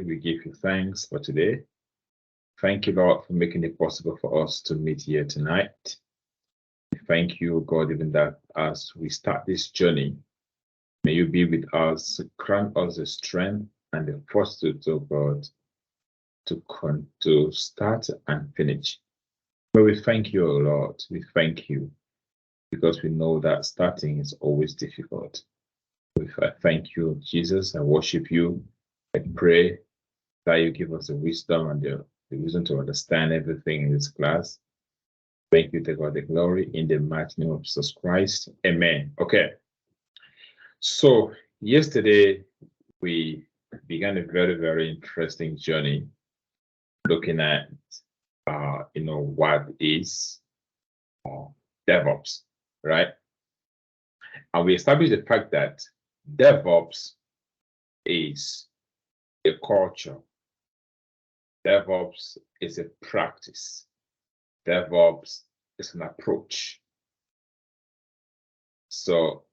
we give you thanks for today. Thank you, Lord, for making it possible for us to meet here tonight. Thank you, God, even that as we start this journey, may you be with us, grant us the strength and the fortitude of God to start and finish. But we thank you, O Lord. We thank you because we know that starting is always difficult. I thank you, Jesus. I worship you. I pray that you give us the wisdom and the wisdom to understand everything in this class. Thank you to God the glory in the mighty name of Jesus Christ. Amen. Okay. So yesterday we began a very, very interesting journey looking at what is DevOps, right? And we established the fact that DevOps is a culture. DevOps is a practice. DevOps is an approach. So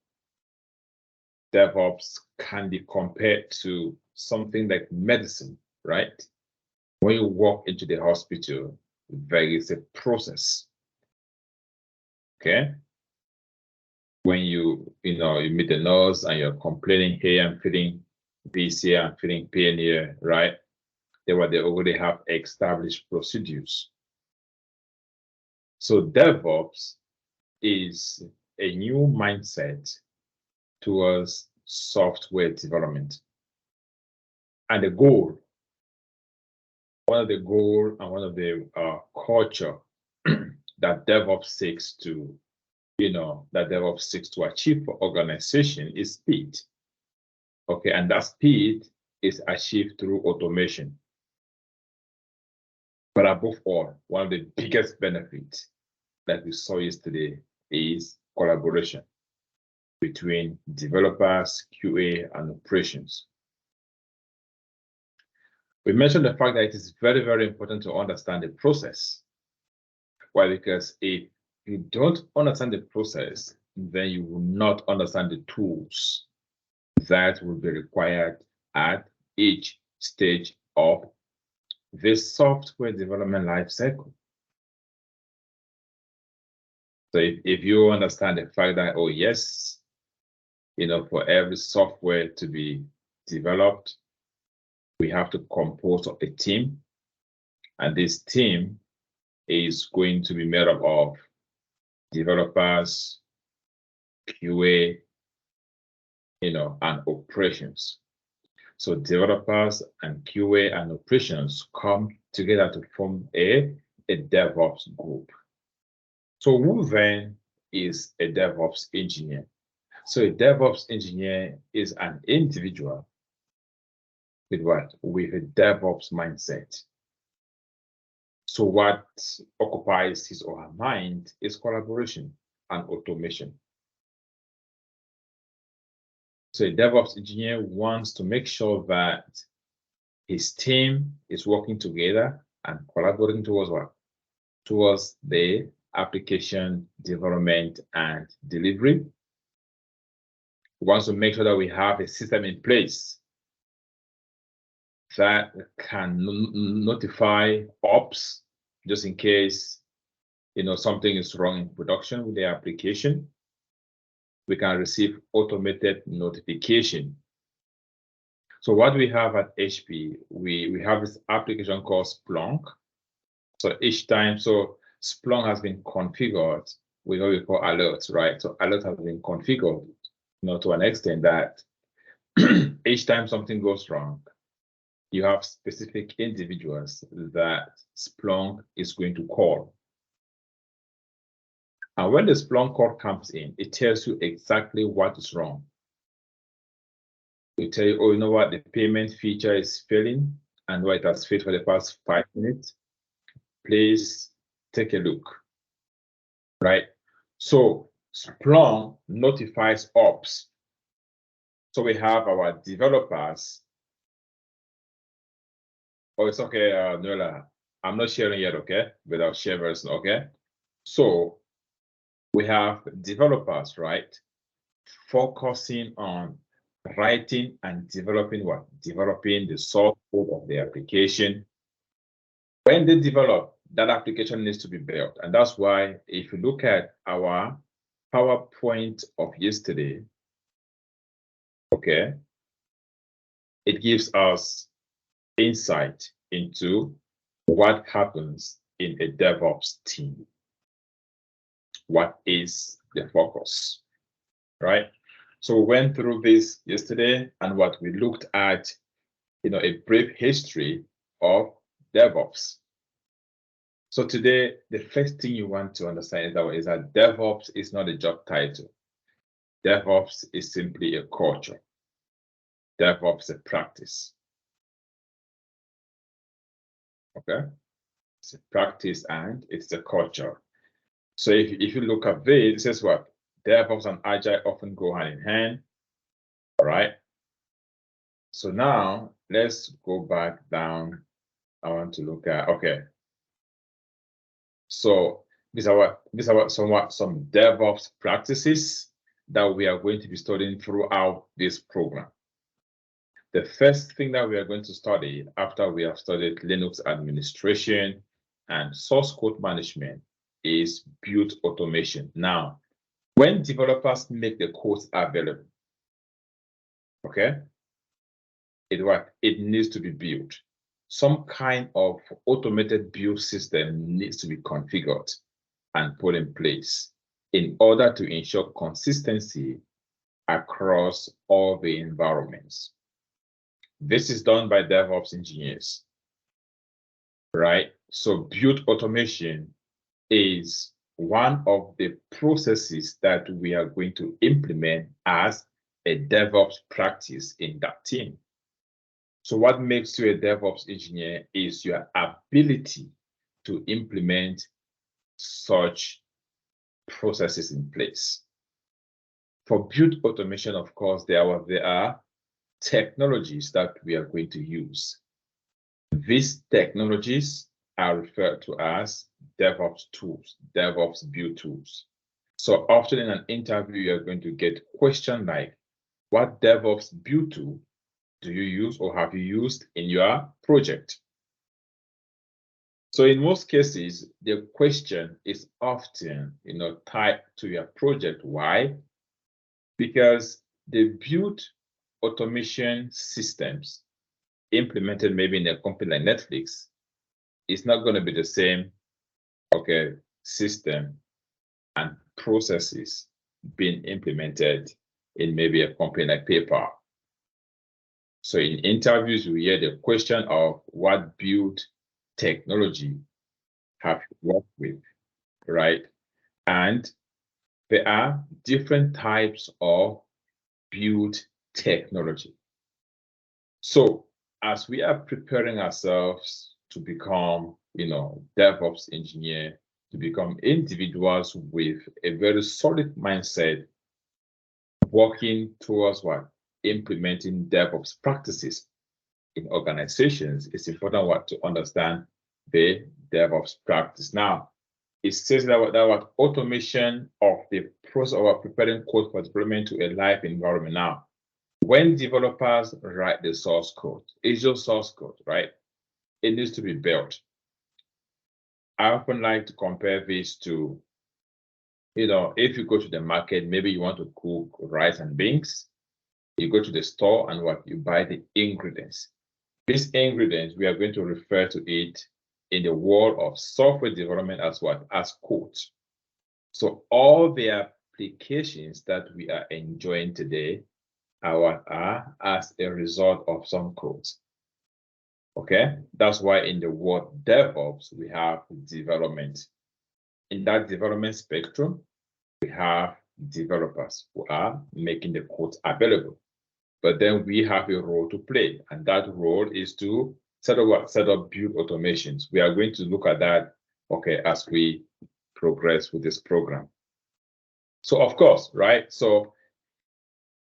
DevOps can be compared to something like medicine, right? When you walk into the hospital, there is a process. Okay? When you meet the nurse and you're complaining, hey, I'm feeling this here, I'm feeling pain here, right? They already have established procedures. So DevOps is a new mindset towards software development. And the goal, one of the goals and one of the culture that DevOps seeks to achieve for organization is speed. Okay, and that speed is achieved through automation. But above all, one of the biggest benefits that we saw yesterday is collaboration between developers, QA, and operations. We mentioned the fact that it is very, very important to understand the process. Why? Because if you don't understand the process, then you will not understand the tools that will be required at each stage of this software development life cycle. So if you understand the fact that, oh yes, for every software to be developed, we have to compose of a team, and this team is going to be made up of developers, QA, and operations. So developers and QA and operations come together to form a DevOps group. So who then is a DevOps engineer? So a DevOps engineer is an individual with what? With a DevOps mindset. So what occupies his or her mind is collaboration and automation. So a DevOps engineer wants to make sure that his team is working together and collaborating towards what? Towards the application development and delivery. He wants to make sure that we have a system in place that can notify ops just in case something is wrong in production with the application. We can receive automated notification. So what we have at HP, we have this application called Splunk. So each time, Splunk has been configured with what we call alerts, right? So alerts have been configured, to an extent that each time something goes wrong, you have specific individuals that Splunk is going to call. And when the Splunk call comes in, it tells you exactly what is wrong. It tell you, oh, you know what, the payment feature is failing and what it has failed for the past 5 minutes. Please take a look, right? So Splunk notifies ops. So we have our developers. Oh, it's okay, Nola. I'm not sharing yet, okay? Without share version, okay? So we have developers, right? Focusing on writing and developing what? Developing the source code of the application. When they develop, that application needs to be built. And that's why if you look at our PowerPoint of yesterday, okay, it gives us insight into what happens in a DevOps team. What is the focus, right? So we went through this yesterday, and what we looked at, a brief history of DevOps. So today, the first thing you want to understand is that DevOps is not a job title. DevOps is simply a culture. DevOps is a practice. Okay? It's a practice and it's a culture. So if you look at this, it says what? DevOps and Agile often go hand in hand. All right. So now let's go back down. I want to look at, okay. So these are some DevOps practices that we are going to be studying throughout this program. The first thing that we are going to study after we have studied Linux administration and source code management is build automation. Now, when developers make the codes available, okay, it needs to be built. Some kind of automated build system needs to be configured and put in place in order to ensure consistency across all the environments. This is done by DevOps engineers, right? So build automation is one of the processes that we are going to implement as a DevOps practice in that team. So what makes you a DevOps engineer is your ability to implement such processes in place. For build automation, of course, there are technologies that we are going to use. These technologies are referred to as DevOps tools, DevOps build tools. So often in an interview, you're going to get questions like, what DevOps build tool do you use or have you used in your project? So in most cases, the question is often, tied to your project. Why? Because the build automation systems implemented maybe in a company like Netflix is not going to be the same, system and processes being implemented in maybe a company like PayPal. So in interviews, we hear the question of what build technology have you worked with, right? And there are different types of build technology. So as we are preparing ourselves to become, DevOps engineer, to become individuals with a very solid mindset, working towards what? Implementing DevOps practices in organizations, it's important to understand the DevOps practice. Now, it says that what automation of the process of preparing code for deployment to a live environment. Now, when developers write the source code, it's just source code, right? It needs to be built. I often like to compare this to, if you go to the market, maybe you want to cook rice and beans, you go to the store and you buy the ingredients. These ingredients, we are going to refer to it in the world of software development as what? As codes. So all the applications that we are enjoying today are as a result of some codes. Okay, that's why in the word DevOps, we have development. In that development spectrum, we have developers who are making the codes available. But then we have a role to play, and that role is to set up build automations. We are going to look at that, as we progress with this program. So of course, right? So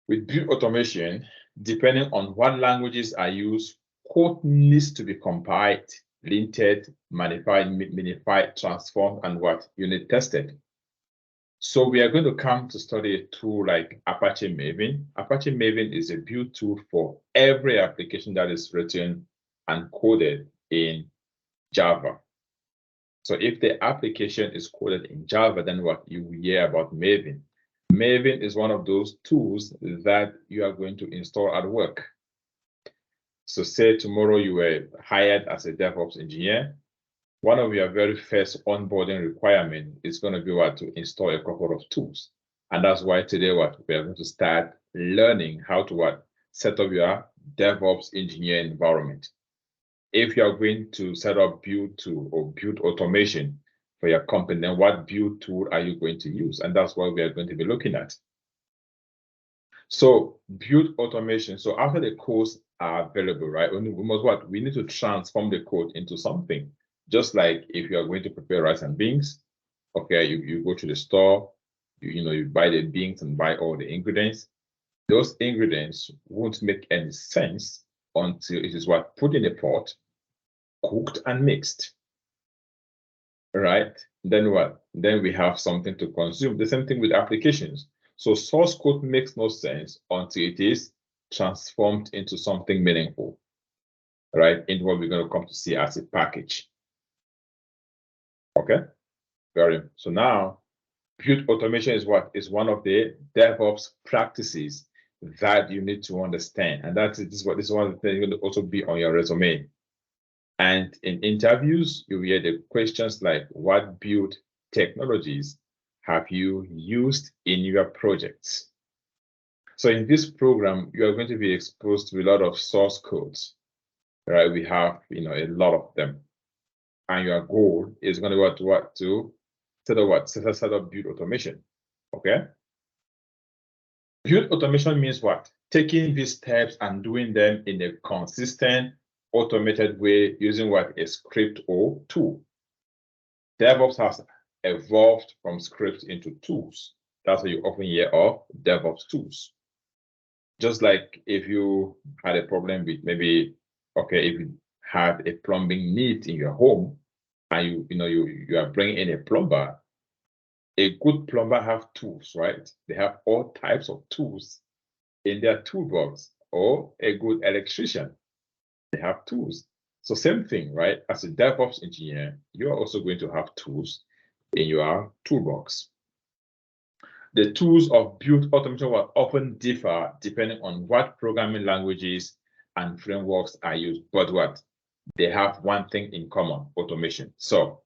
with build automation, depending on what languages are used, code needs to be compiled, linted, modified, minified, transformed, and unit tested. So we are going to come to study a tool like Apache Maven. Apache Maven is a build tool for every application that is written and coded in Java. So if the application is coded in Java, then what you hear about Maven. Maven is one of those tools that you are going to install at work. So say tomorrow you were hired as a DevOps engineer. One of your very first onboarding requirement is going to be what to install a couple of tools. And that's why today what we are going to start learning how to what set up your DevOps engineer environment. If you are going to set up build tool or build automation for your company, then what build tool are you going to use? And that's what we are going to be looking at. So build automation. So after the codes are available, right? We need to transform the code into something. Just like if you are going to prepare rice and beans, okay, you go to the store, you buy the beans and buy all the ingredients. Those ingredients won't make any sense until it is what put in a pot, cooked and mixed. Right? Then what? Then we have something to consume. The same thing with applications. So source code makes no sense until it is transformed into something meaningful, right? Into what we're going to come to see as a package. Okay, so now build automation is what is one of the DevOps practices that you need to understand, and this is one of the things going to also be on your resume. And in interviews, you hear the questions like, "What build technologies have you used in your projects?" So in this program, you are going to be exposed to a lot of source codes, right? We have a lot of them. And your goal is going to be to set up build automation. Okay. Build automation means what? Taking these steps and doing them in a consistent, automated way using what? A script or tool. DevOps has evolved from scripts into tools. That's what you often hear of DevOps tools. Just like if you had a problem with maybe, if you had a plumbing need in your home, and you are bringing in a plumber, a good plumber have tools, right? They have all types of tools in their toolbox. Or a good electrician, they have tools. So same thing, right? As a DevOps engineer, you are also going to have tools in your toolbox. The tools of build automation will often differ depending on what programming languages and frameworks are used, but what? They have one thing in common: automation. So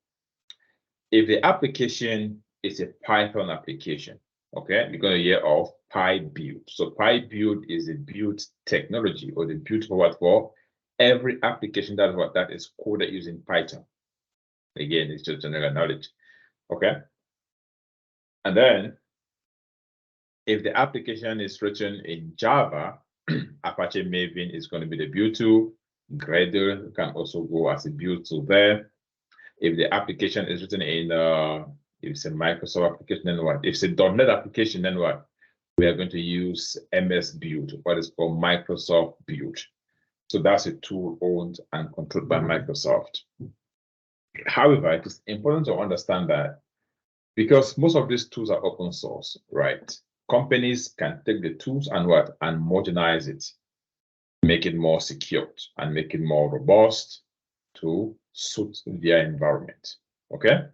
if the application is a Python application, okay, you're going to hear of PyBuild. So PyBuild is a build technology, or the build for what? For every application that is coded using Python. Again, it's just general knowledge. Okay. And then if the application is written in Java, Apache Maven is going to be the build tool. Gradle can also go as a build tool there. If the application is written in, if it's a Microsoft application, then what? If it's a .NET application, then what? We are going to use MS Build, what is called Microsoft Build. So that's a tool owned and controlled by Microsoft. However, it is important to understand that because most of these tools are open source, right? Companies can take the tools and modernize it, make it more secure and make it more robust to suit their environment. Okay.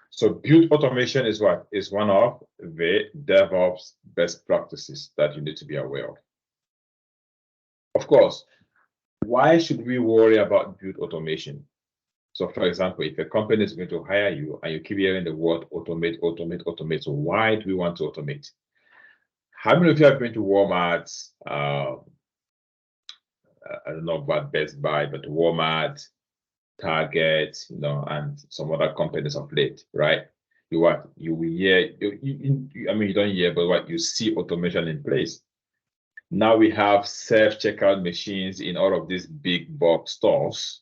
So build automation is one of the DevOps best practices that you need to be aware of. Of course, why should we worry about build automation? So for example, if a company is going to hire you and you keep hearing the word automate, automate, automate, so why do we want to automate? How many of you have been to Walmart? I don't know about Best Buy, but Walmart, Target, and some other companies of late, right? You will hear, you don't hear, but what you see automation in place. Now we have self-checkout machines in all of these big box stores,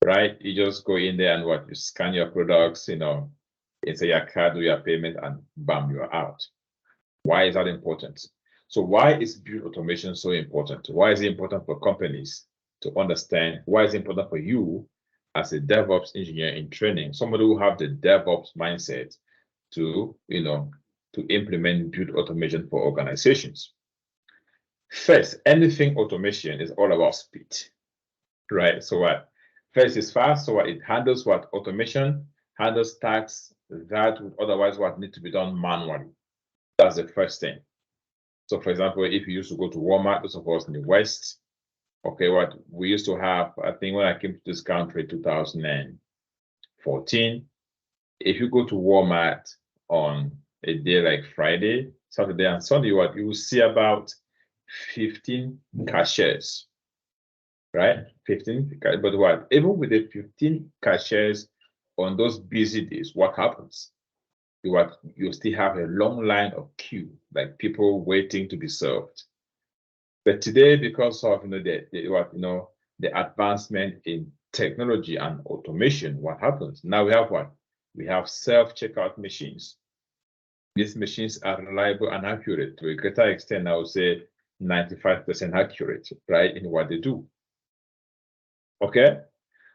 right? You just go in there and you scan your products, insert your card, do your payment, and bam, you're out. Why is that important? So why is build automation so important? Why is it important for companies to understand? Why is it important for you as a DevOps engineer in training, somebody who have the DevOps mindset, to, to implement build automation for organizations. First, anything automation is all about speed, right? So what? First is fast, so what it handles what? Automation handles tasks that would otherwise what need to be done manually. That's the first thing. So for example, if you used to go to Walmart, those of us in the West, okay, what we used to have, I think when I came to this country 2014, if you go to Walmart on a day like Friday, Saturday, and Sunday, what you will see about 15 cashiers, right? 15, but what? Even with the 15 cashiers on those busy days, what happens? You still have a long line of queue, like people waiting to be served. But today, because of the advancement in technology and automation, what happens? Now we have what? We have self-checkout machines. These machines are reliable and accurate to a greater extent. I would say 95% accurate, right, in what they do. Okay,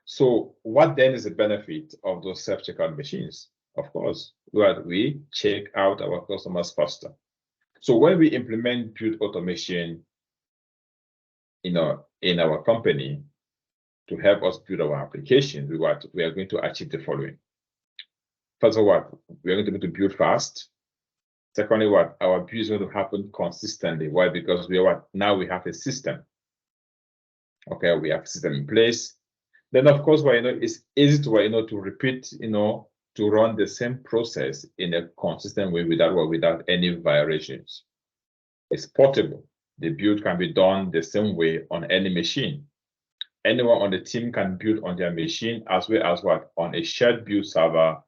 so what then is the benefit of those self-checkout machines? Of course, we check out our customers faster. So when we implement build automation, in our company to help us build our application, we are going to achieve the following. First of all, we are going to build fast. Secondly, our build is going to happen consistently. Why? Because now we have a system. Okay, we have a system in place. Then of course, it's easy to repeat, to run the same process in a consistent way without any variations. It's portable. The build can be done the same way on any machine. Anyone on the team can build on their machine as well as on a shared build server.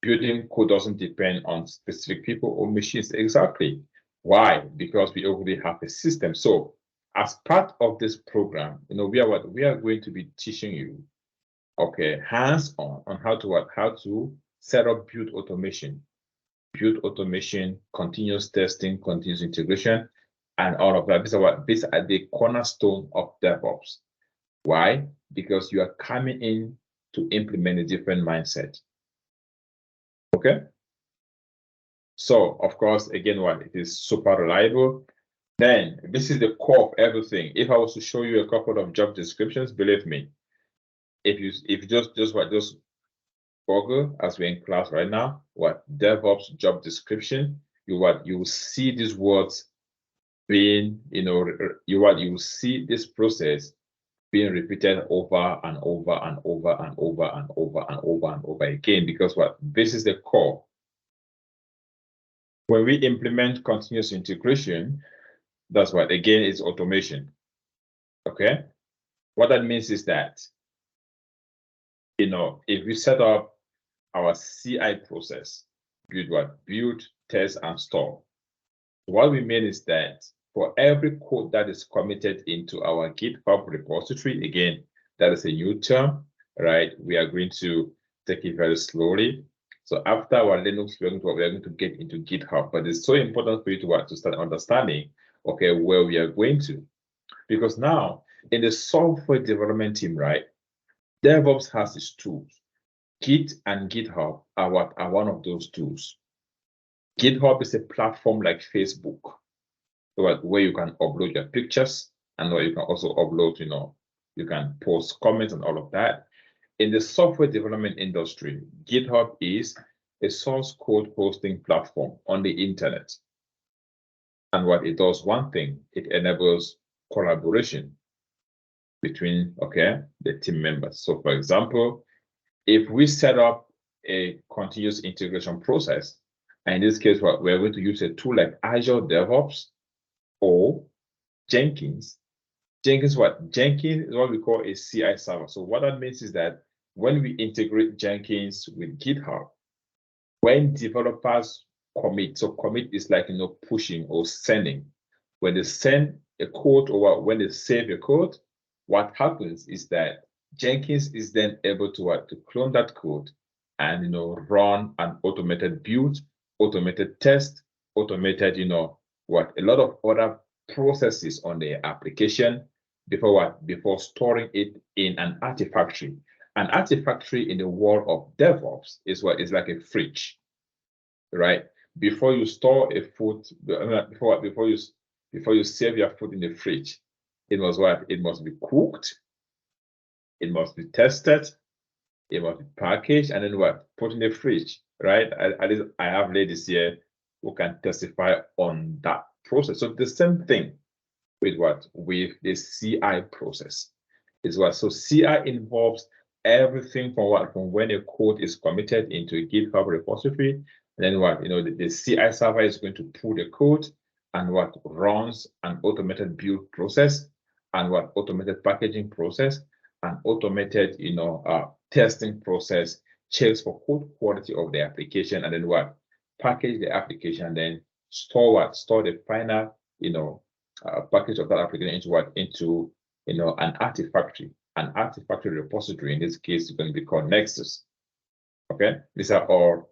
Building code doesn't depend on specific people or machines. Exactly. Why? Because we already have a system. So as part of this program, we are going to be teaching you, okay, hands-on on how to set up build automation, continuous testing, continuous integration, and all of that. These are the cornerstone of DevOps. Why? Because you are coming in to implement a different mindset. Okay. So of course, again, it is super reliable. Then this is the core of everything. If I was to show you a couple of job descriptions, believe me, if you just Google, as we're in class right now, DevOps job description, you will see these words being, you see this process being repeated over and over and over and over and over and over and over again, because this is the core. When we implement continuous integration, that's again, it's automation. Okay, what that means is that, if we set up our CI process, build, test, and store. What we mean is that for every code that is committed into our GitHub repository, again, that is a new term, right? We are going to take it very slowly. So after our Linux, we are going to get into GitHub, but it's so important for you to start understanding, okay, where we are going to. Because now in the software development team, right, DevOps has its tools. Git and GitHub are one of those tools. GitHub is a platform like Facebook, where you can upload your pictures, and where you can also upload, you can post comments and all of that. In the software development industry, GitHub is a source code hosting platform on the internet. And what it does, one thing, it enables collaboration between, the team members. So for example, if we set up a continuous integration process, and in this case, we're going to use a tool like Azure DevOps or Jenkins. Jenkins is what we call a CI server. So what that means is that when we integrate Jenkins with GitHub, when developers commit, so commit is like, pushing or sending. When they send a code or when they save a code, what happens is that Jenkins is then able to clone that code and run an automated build, automated test, automated a lot of other processes on the application before storing it in an artifactory. An artifactory in the world of DevOps is like a fridge. right? Before you store a food, before you save your food in the fridge, it must what? It must be cooked, it must be tested, it must be packaged, and then what? Put in the fridge, right? At least I have ladies here who can testify on that process. So the same thing with what? With the CI process is what? So CI involves everything from what? From when a code is committed into a GitHub repository, and then what? The CI server is going to pull the code and what? Runs an automated build process and what? Automated packaging process and automated, testing process, checks for code quality of the application, and then what? Package the application, and then store what? Store the final, package of that application into what? Into an artifactory repository. In this case, it's going to be called Nexus. Okay, these are all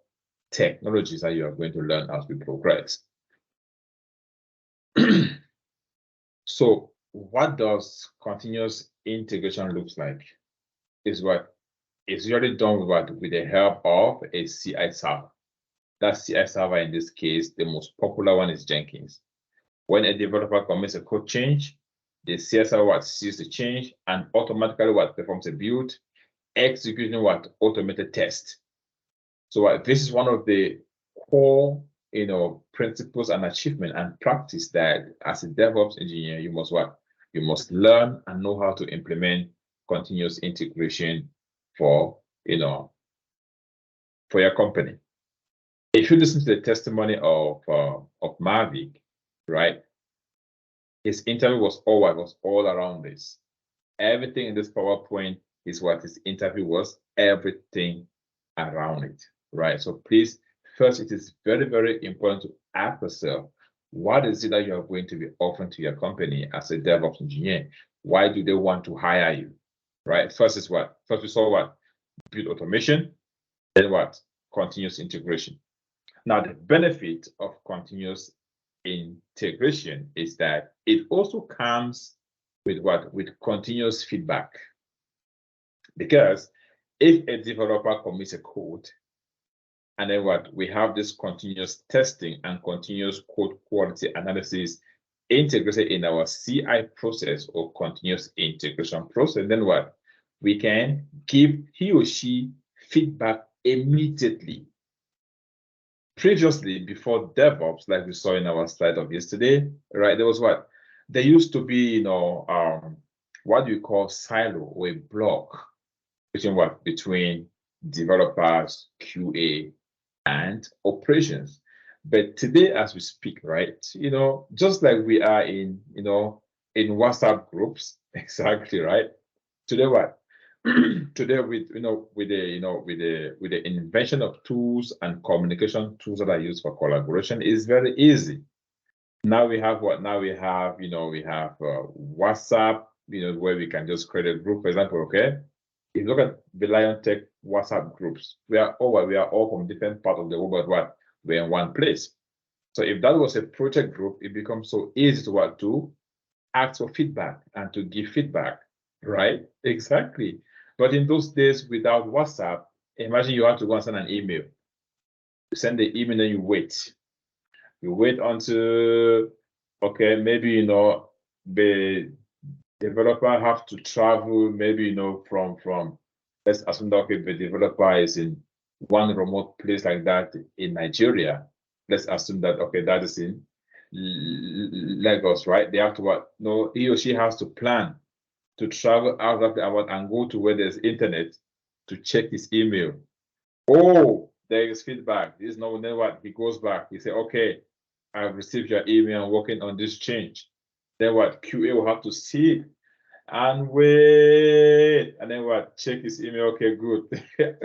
technologies that you are going to learn as we progress. So, what does continuous integration looks like? Is what is usually done with what? With the help of a CI server. That CI server, in this case, the most popular one is Jenkins. When a developer commits a code change, the CI server sees the change and automatically performs a build, executing automated test. So this is one of the core principles and achievement and practice that as a DevOps engineer you must learn and know how to implement continuous integration for your company. If you listen to the testimony of Mavic, right? His interview was all around this. Everything in this PowerPoint is what his interview was, everything around it, right? So please, first, it is very, very important to ask yourself, what is it that you are going to be offering to your company as a DevOps engineer? Why do they want to hire you, right? First is what? First we saw what? Build automation, then what? Continuous integration. Now, the benefit of continuous integration is that it also comes with what? With continuous feedback. Because if a developer commits a code, and then what? We have this continuous testing and continuous code quality analysis integrated in our CI process or continuous integration process, then what? We can give he or she feedback immediately. Previously, before DevOps, like we saw in our slide of yesterday, right? There was what? There used to be, what do you call silo or a block between what? Between developers, QA, and operations. But today, as we speak, right? Just like we are in WhatsApp groups, exactly, right? Today, what? Today, with the invention of tools and communication tools that are used for collaboration, is very easy. Now we have what? Now we have WhatsApp, where we can just create a group, for example. Okay, if you look at the Lion Tech WhatsApp groups, we are all from different parts of the world, but what? We're in one place. So if that was a project group, it becomes so easy to ask for feedback and to give feedback, right? Exactly. But in those days, without WhatsApp, imagine you have to go and send an email. You send the email, then you wait. You wait until, okay, maybe, the developer have to travel, maybe, from, let's assume that, okay, the developer is in one remote place like that in Nigeria. Let's assume that, okay, that is in Lagos, right? They have to what? No, he or she has to plan to travel out of the hour and go to where there's internet to check his email. Oh, there is feedback. This is not then what? He goes back. He say, okay, I've received your email. I'm working on this change. Then what? QA will have to see it and wait. And then what? Check his email. Okay, good.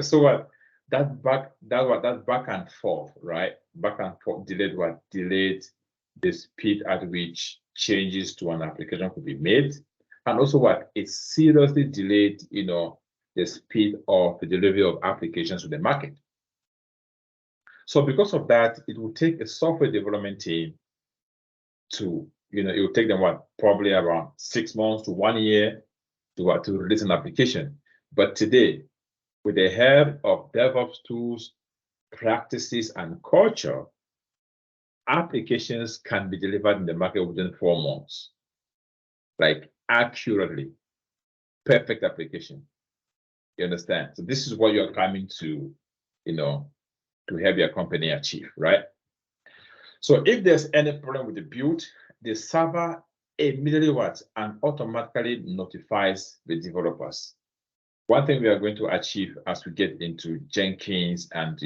So what? That back and forth, right? Back and forth delayed what? Delayed the speed at which changes to an application could be made. And also what? It seriously delayed, the speed of the delivery of applications to the market. So because of that, it will take a software development team to, it will take them what? Probably around 6 months to 1 year to release an application. But today, with the help of DevOps tools, practices, and culture, applications can be delivered in the market within 4 months, like accurately, perfect application. You understand? So this is what you're coming to, to help your company achieve, right? So if there's any problem with the build, the server immediately what and automatically notifies the developers. One thing we are going to achieve as we get into Jenkins and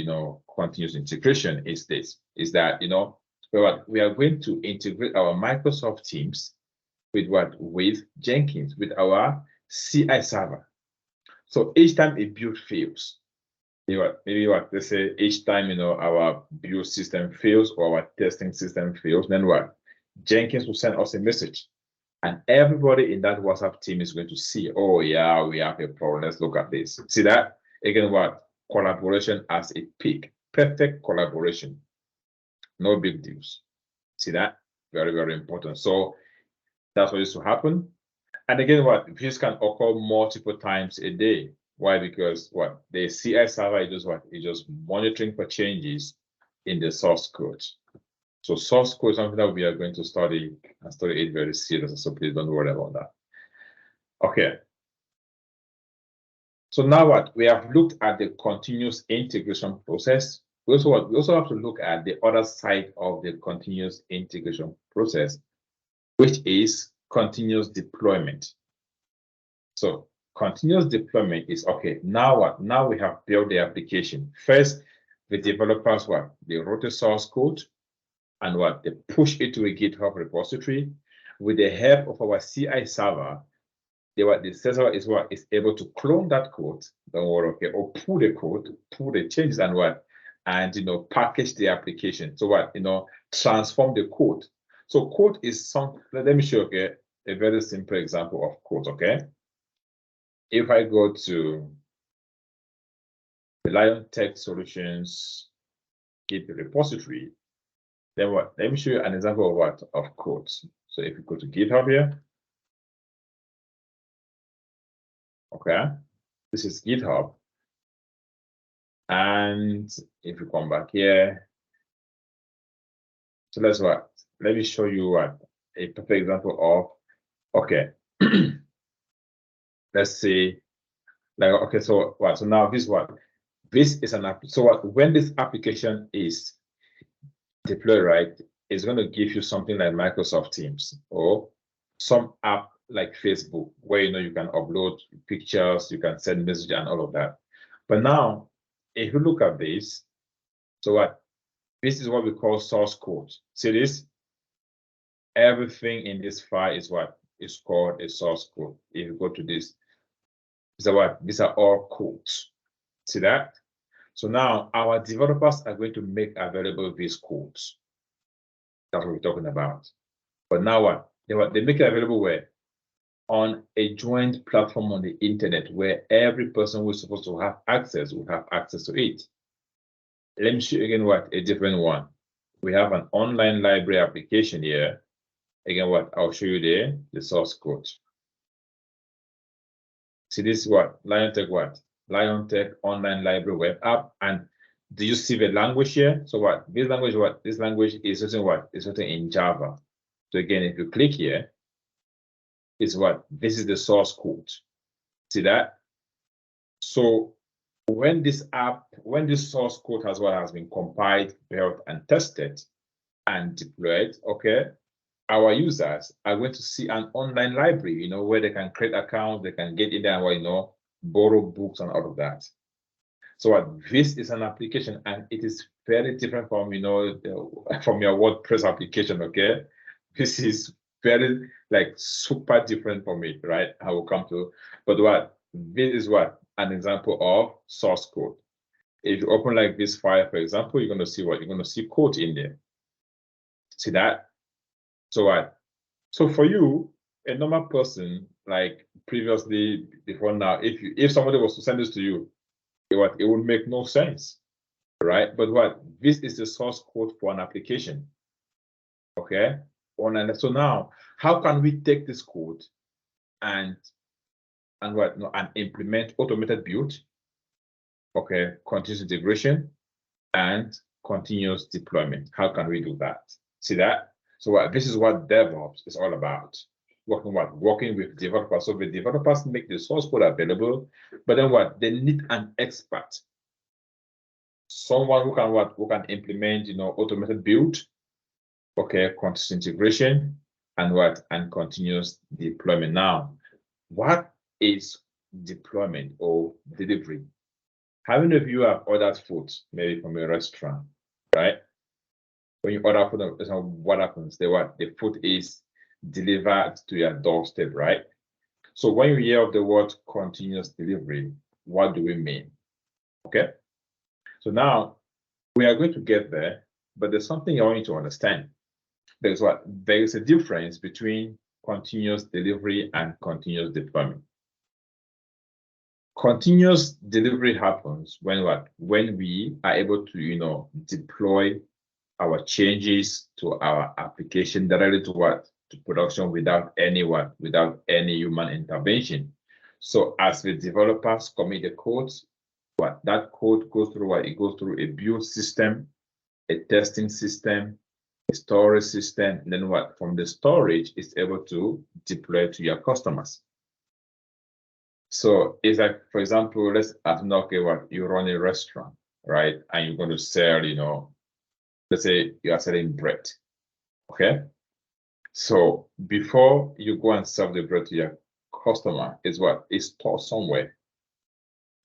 continuous integration is that we are going to integrate our Microsoft Teams with Jenkins, with our CI server. So each time a build fails, let's say each time our build system fails or our testing system fails, then what? Jenkins will send us a message, and everybody in that WhatsApp team is going to see, oh yeah, we have a problem. Let's look at this. See that? Again, what? Collaboration as a peak. Perfect collaboration. No big deals. See that? Very, very important. So that's what used to happen. And again, what? This can occur multiple times a day. Why? Because what? The CI server is just what? It's just monitoring for changes in the source code. So source code is something that we are going to study and study it very seriously. So please don't worry about that. Okay. So now what? We have looked at the continuous integration process. We also have to look at the other side of the continuous integration process, which is continuous deployment. So continuous deployment is okay. Now what? Now we have built the application. First, the developers they wrote the source code and they push it to a GitHub repository. With the help of our CI server, the server is able to clone that code, don't worry, okay, or pull the code, pull the changes and package the application. So transform the code. So code is some. Let me show you a very simple example of code. Okay, if I go to the Lion Tech Solutions Git repository, then let me show you an example of code. So if you go to GitHub here, okay, this is GitHub, and if you come back here, so let me show you a perfect example of, okay, let's say, okay, so so now this is an app. So when this application is deployed, right, it's going to give you something like Microsoft Teams or some app like Facebook, where you can upload pictures, you can send messages and all of that. But now, if you look at this, so this is what we call source code. See this? Everything in this file is called a source code. If you go to this, so these are all codes. See that? So now our developers are going to make available these codes. That's what we're talking about. But now they make it available where? On a joint platform on the internet, where every person who's supposed to have access will have access to it. Let me show you again a different one. We have an online library application here. Again, I'll show you there, the source code. See this Lion Tech online library web app. And do you see the language here? So this language is written in Java. So again, if you click here, this is the source code. See that? So when this source code has been compiled, built, and tested and deployed, okay, our users are going to see an online library, where they can create accounts, they can get in there and borrow books and all of that. So this is an application, and it is very different from from your WordPress application. Okay, this is very super different from it, right? I will come to, but this is an example of source code. If you open this file, for example, you're going to see code in there. See that? So so for you, a normal person, like previously, before now, if somebody was to send this to you, it would make no sense, right? But this is the source code for an application. Okay. So now, how can we take this code and implement automated build? Okay, continuous integration and continuous deployment. How can we do that? See that? So what this is what DevOps is all about. Working with developers. So the developers make the source code available, but then what? They need an expert. Someone who can implement, automated build, okay, continuous integration, and continuous deployment. Now, what is deployment or delivery? How many of you have ordered food, maybe from a restaurant, right? When you order food, what happens? The food is delivered to your doorstep, right? So when you hear of the word continuous delivery, what do we mean? Okay. So now we are going to get there, but there's something I want you to understand. There is a difference between continuous delivery and continuous deployment. Continuous delivery happens when we are able to deploy our changes to our application directly to production without any human intervention. So as the developers commit the code, that code goes through it goes through a build system, a testing system, a storage system, and then from the storage it's able to deploy to your customers. So it's like, for example, let's assume, okay, you run a restaurant, right? And you're going to sell, let's say you are selling bread, okay? So before you go and serve the bread to your customer, it's stored somewhere.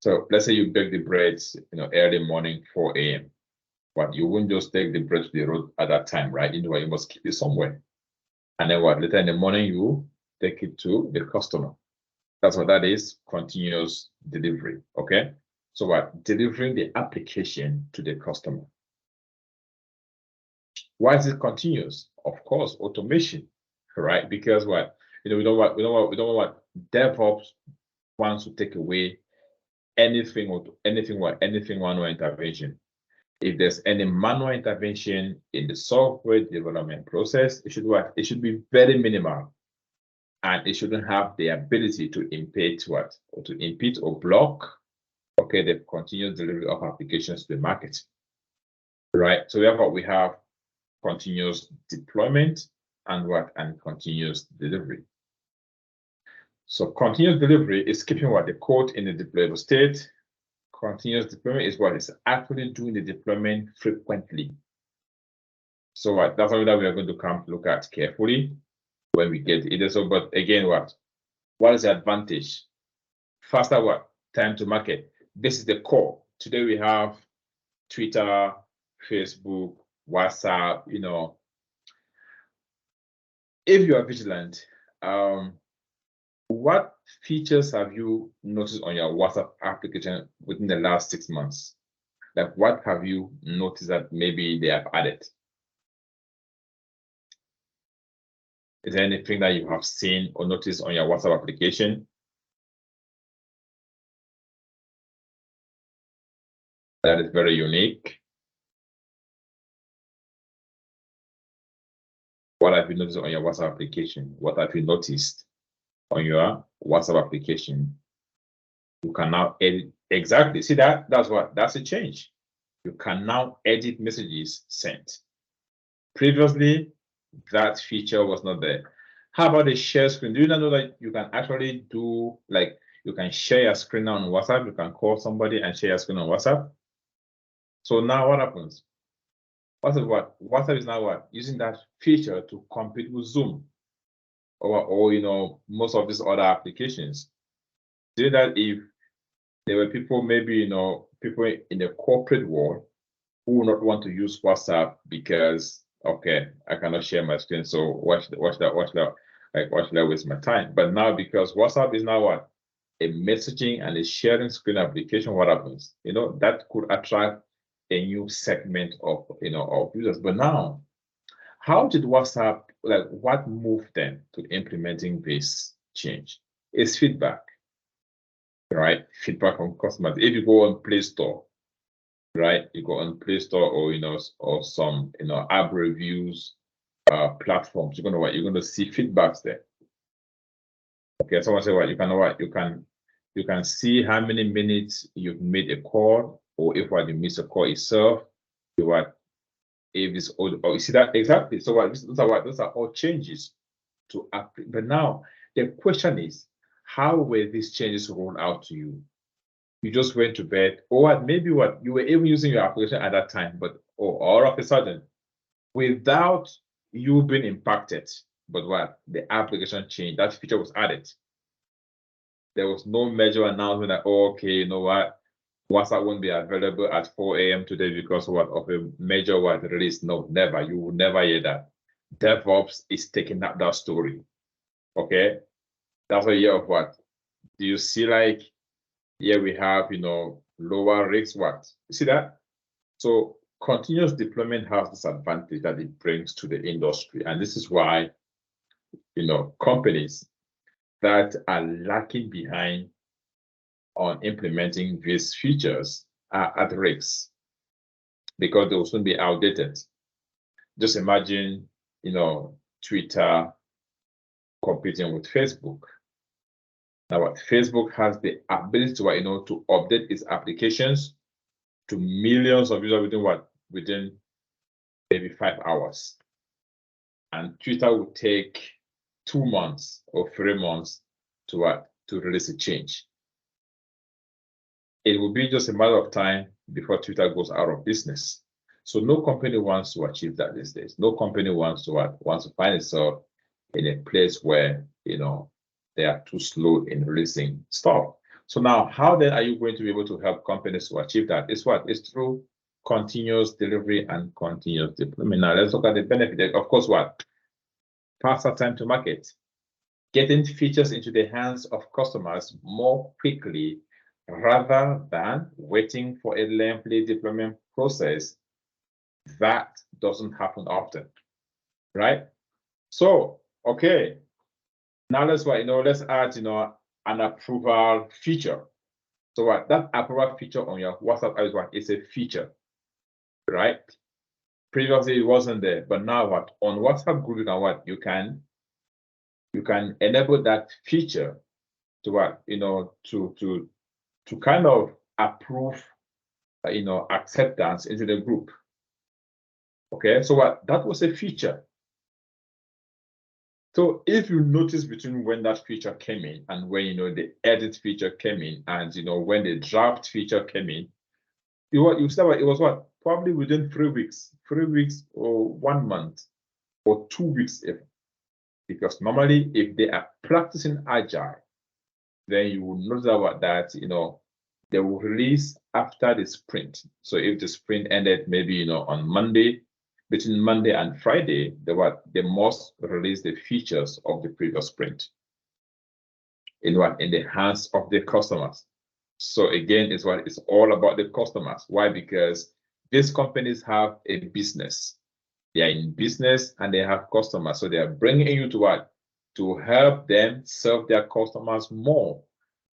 So let's say you bake the bread, early morning, 4 a.m. But you won't just take the bread to the road at that time, right? You must keep it somewhere. And then later in the morning, you take it to the customer. That's what that is, continuous delivery, okay? So delivering the application to the customer. Why is it continuous? Of course, automation, right? Because we don't want DevOps wants to take away anything manual intervention. If there's any manual intervention in the software development process, it should be very minimal. And it shouldn't have the ability to impede or block, okay, the continuous delivery of applications to the market, right? So therefore, we have continuous deployment and continuous delivery. So continuous delivery is keeping the code in the deployable state. Continuous deployment is actually doing the deployment frequently. So that's something that we are going to come to look at carefully when we get it. So, but again, what is the advantage? Faster time to market. This is the core. Today we have Twitter, Facebook, WhatsApp. If you are vigilant, what features have you noticed on your WhatsApp application within the last 6 months? Like, what have you noticed that maybe they have added? Is there anything that you have seen or noticed on your WhatsApp application that is very unique? What have you noticed on your WhatsApp application? What have you noticed on your WhatsApp application? You can now edit. Exactly. See that's a change. You can now edit messages sent. Previously, that feature was not there. How about the share screen? Do you know that you can actually do, you can share your screen on WhatsApp? You can call somebody and share your screen on WhatsApp. So now what happens? WhatsApp is now using that feature to compete with Zoom or most of these other applications. Do that if there were people, maybe people in the corporate world who would not want to use WhatsApp because, okay, I cannot share my screen, so why should I waste my time? But now, because WhatsApp is now a messaging and a sharing screen application, what happens? That could attract a new segment of users. But now, how did WhatsApp, what moved them to implementing this change? It's feedback, right? Feedback from customers. If you go on Play Store, right? You go on Play Store or some app reviews platforms. You're gonna see feedbacks there. Okay, someone say you can see how many minutes you've made a call, or if you miss a call itself. what if it's old, or you see that exactly. So what those are all changes to but now the question is, how were these changes rolled out to you? You just went to bed, or what maybe what you were even using your application at that time, but all of a sudden, without you being impacted, but what the application changed, that feature was added. There was no major announcement that, oh, okay, you know what, WhatsApp won't be available at 4 a.m. today because what of a major what release. No, never. You will never hear that. DevOps is taking up that story. Okay. That's a year of what? Do you see like here we have, lower risks, what? You see that? So continuous deployment has this advantage that it brings to the industry. And this is why, companies that are lacking behind on implementing these features are at risk because they will soon be outdated. Just imagine, Twitter competing with Facebook. Now, what Facebook has the ability to, to update its applications to millions of users within maybe 5 hours, and Twitter will take 2 months or 3 months to release a change. It will be just a matter of time before Twitter goes out of business. So no company wants to achieve that these days. No company wants to find itself in a place where they are too slow in releasing stuff. So now, how then are you going to be able to help companies to achieve that? It's through continuous delivery and continuous deployment. Now let's look at the benefit. Of course, faster time to market, getting features into the hands of customers more quickly rather than waiting for a lengthy deployment process. That doesn't happen often, right? So, okay, now let's add an approval feature. So that approval feature on your WhatsApp is a feature, right? Previously it wasn't there, but now on WhatsApp group you can enable that feature to kind of approve acceptance into the group. Okay, so that was a feature. So if you notice between when that feature came in and when the edit feature came in and when the draft feature came in, you said it was probably within 3 weeks, or 1 month or 2 weeks even. Because normally if they are practicing agile, then you will notice that they will release after the sprint. So if the sprint ended maybe on Monday, between Monday and Friday, they must release the features of the previous sprint in the hands of the customers. So again, it's all about the customers. Why? Because these companies have a business. They are in business and they have customers. So they are bringing you to help them serve their customers more.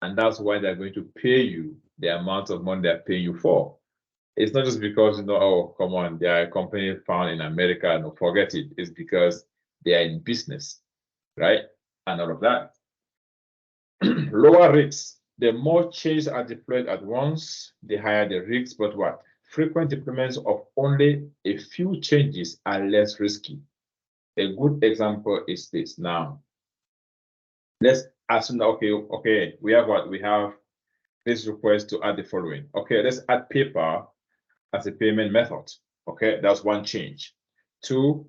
And that's why they're going to pay you the amount of money they're paying you for. It's not just because, oh, come on, they are a company found in America, no, forget it. It's because they are in business, right? And all of that. Lower risks. The more changes are deployed at once, the higher the risks, but frequent deployments of only a few changes are less risky. A good example is this. Now, let's assume that, okay, we have this request to add the following. Okay, let's add PayPal as a payment method. Okay, that's one change. 2,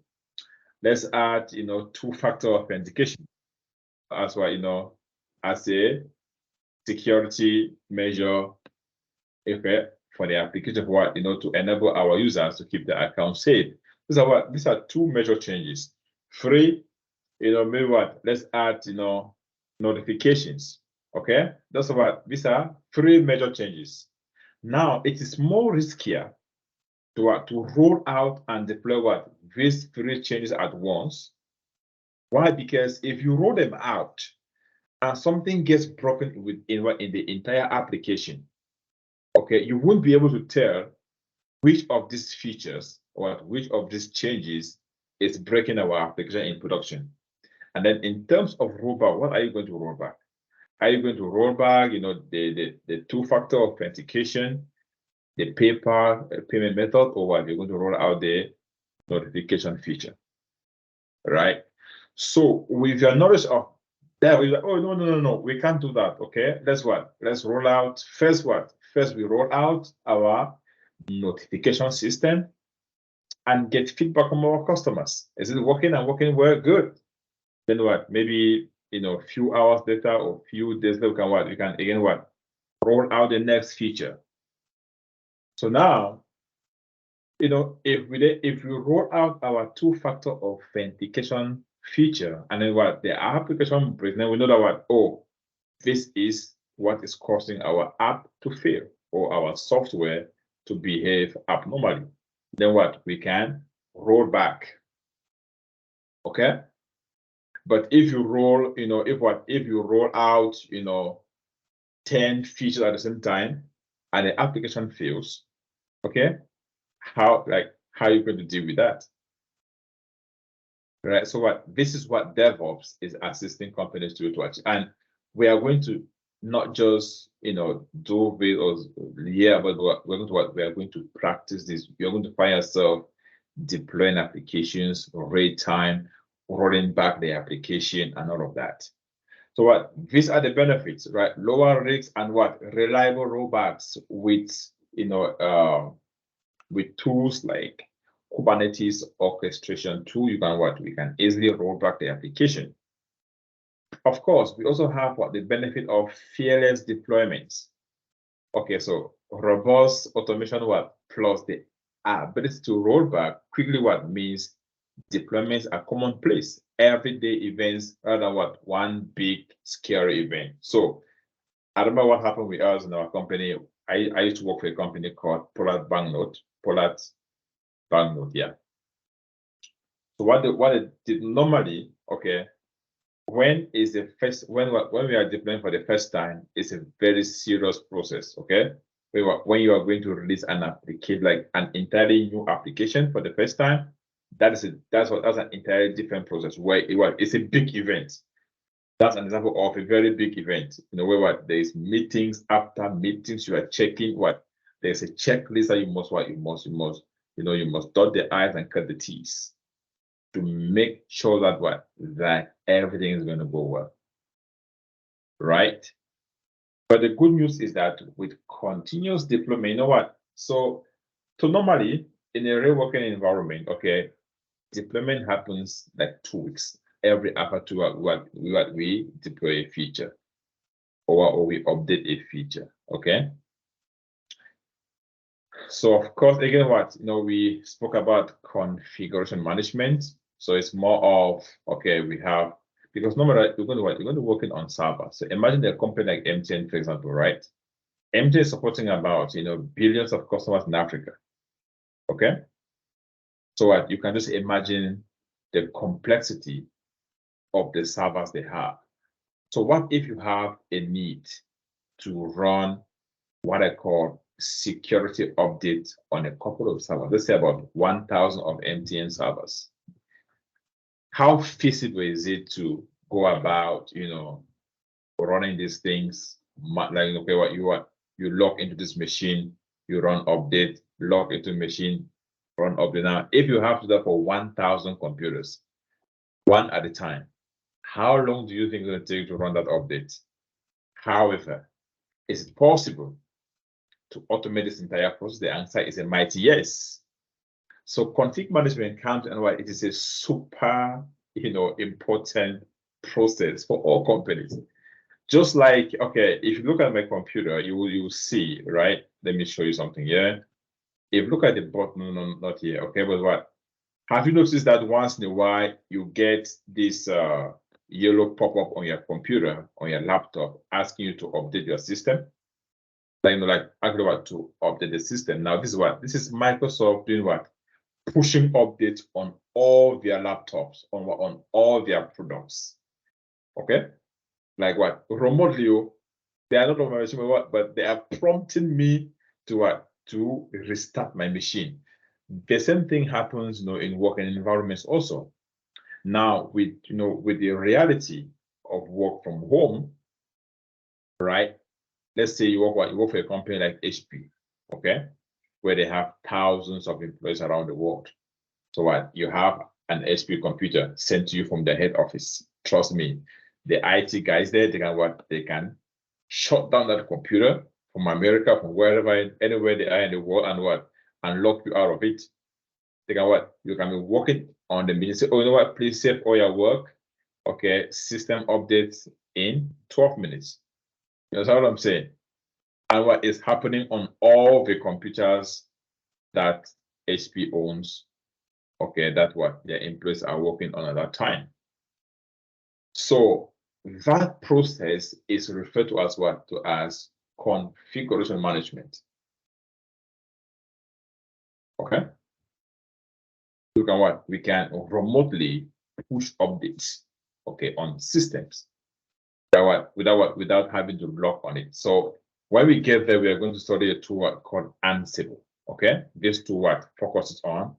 let's add, two-factor authentication as as a security measure, okay, for the application to enable our users to keep their account safe. These are 2 major changes. 3, maybe let's add notifications. Okay, these are 3 major changes. Now it is more riskier to roll out and deploy these 3 changes at once. Why? Because if you roll them out and something gets broken in the entire application, okay, you won't be able to tell which of these features or which of these changes is breaking our application in production. And then in terms of rollback, what are you going to roll back? Are you going to roll back, the two-factor authentication? the PayPal payment method, or what? We're going to roll out the notification feature, right? So with your knowledge of that, we're like, oh, no, we can't do that. Okay, let's what? Let's roll out first what? First, we roll out our notification system and get feedback from our customers. Is it working and working well? Good. Then what? Maybe a few hours later or few days later, we can what? We can again what? Roll out the next feature. So now, if we roll out our two-factor authentication feature, and then what the application breaks, then we know that what? Oh, this is what is causing our app to fail or our software to behave abnormally. Then what? We can roll back. Okay. But if you roll, if you roll out, 10 features at the same time and the application fails, okay, how are you going to deal with that? Right. So this is what DevOps is assisting companies to achieve. And we are going to not just do this or but we are going to practice this. You're going to find yourself deploying applications, real time, rolling back the application, and all of that. So these are the benefits, right? Lower risks and reliable rollbacks with with tools like Kubernetes orchestration tool. We can easily roll back the application. Of course, we also have the benefit of fearless deployments. Okay, so robust automation plus the ability to roll back quickly means deployments are commonplace, everyday events rather than one big scary event. So I remember what happened with us in our company. I used to work for a company called Pollard Banknote, yeah. So what it did normally, okay, when we are deploying for the first time, it's a very serious process, okay? When you are going to release an application, like an entirely new application for the first time, that's an entirely different process where it's a big event. That's an example of a very big event, where there's meetings after meetings, you are checking there's a checklist that you must dot the I's and cut the T's to make sure that everything is going to go well, right? But the good news is that with continuous deployment, so normally in a real working environment, okay, deployment happens like 2 weeks. After 2 weeks, we deploy a feature or we update a feature, okay? So of course, again, we spoke about configuration management. So it's more of, okay, because normally you're going to work on server. So imagine a company like MTN, for example, right? MTN is supporting about, billions of customers in Africa, okay? So you can just imagine the complexity of the servers they have. So what if you have a need to run what I call security update on a couple of servers? Let's say about 1,000 of MTN servers. How feasible is it to go about, running these things? Like, okay, you log into this machine, you run update, log into machine, run update. Now, if you have to do that for 1,000 computers, one at a time, how long do you think it's going to take to run that update? However, is it possible to automate this entire process? The answer is a mighty yes. So config management comes and it is a super, important process for all companies. Just like, okay, if you look at my computer, you will see, right? Let me show you something here. If you look at the button, no, not here, okay, but have you noticed that once in a while you get this yellow pop-up on your computer, on your laptop, asking you to update your system? Actually to update the system. Now, this is Microsoft doing pushing updates on all their laptops, on all their products. Okay? Like remotely, they are not on my machine, but they are prompting me to restart my machine. The same thing happens, in working environments also. Now, with the reality of work from home, right? Let's say you work for a company like HP, okay? where they have thousands of employees around the world. So what? You have an HP computer sent to you from the head office. Trust me, the IT guys there, they can what? They can shut down that computer from America, from wherever, anywhere they are in the world, and what? And lock you out of it. They can what? You can be working on the meeting. Say, oh, you know what? Please save all your work. Okay, system updates in 12 minutes. That's what I'm saying. And what is happening on all the computers that HP owns, okay, that's what their employees are working on at that time. So that process is referred to as what? As configuration management. Okay. Look at what? We can remotely push updates, okay, on systems without having to log on it. So when we get there, we are going to study a tool called Ansible. Okay, this tool focuses on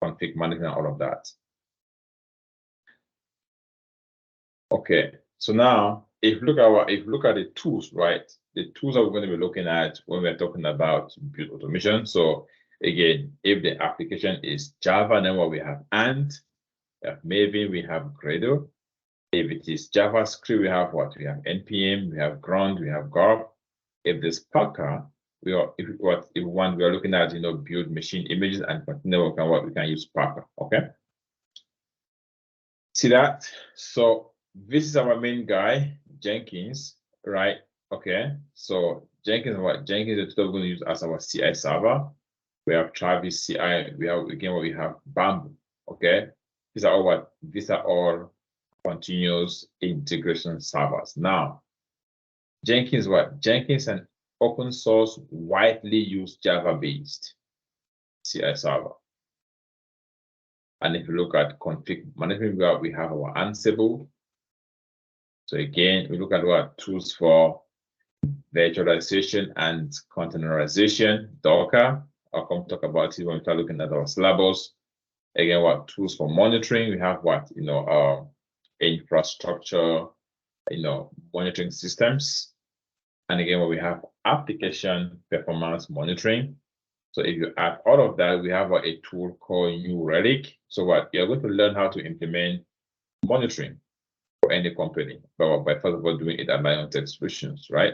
config management and all of that. Okay, so now if you look at the tools, right? The tools that we're going to be looking at when we're talking about build automation. So again, if the application is Java, then what we have Ant, we have Maven, we have Gradle. If it is JavaScript, we have what? We have NPM, we have Grunt, we have Garb. If there's Packer, we are looking at build machine images and continue we can use Packer. Okay. See that? So this is our main guy, Jenkins, right? Okay. So Jenkins, Jenkins is the tool we're going to use as our CI server. We have Travis CI. We have Bamboo. Okay. These are all continuous integration servers. Now, Jenkins, Jenkins an open source, widely used Java-based CI server. And if you look at config management, we have our Ansible. So again, we look at what tools for virtualization and containerization, Docker. I'll come talk about it when we start looking at our syllabus. Again, what tools for monitoring? We have infrastructure, monitoring systems. And again, we have application performance monitoring. So if you add all of that, we have a tool called New Relic. So you're going to learn how to implement monitoring for any company, but by first of all doing it at BioNTech Solutions, right?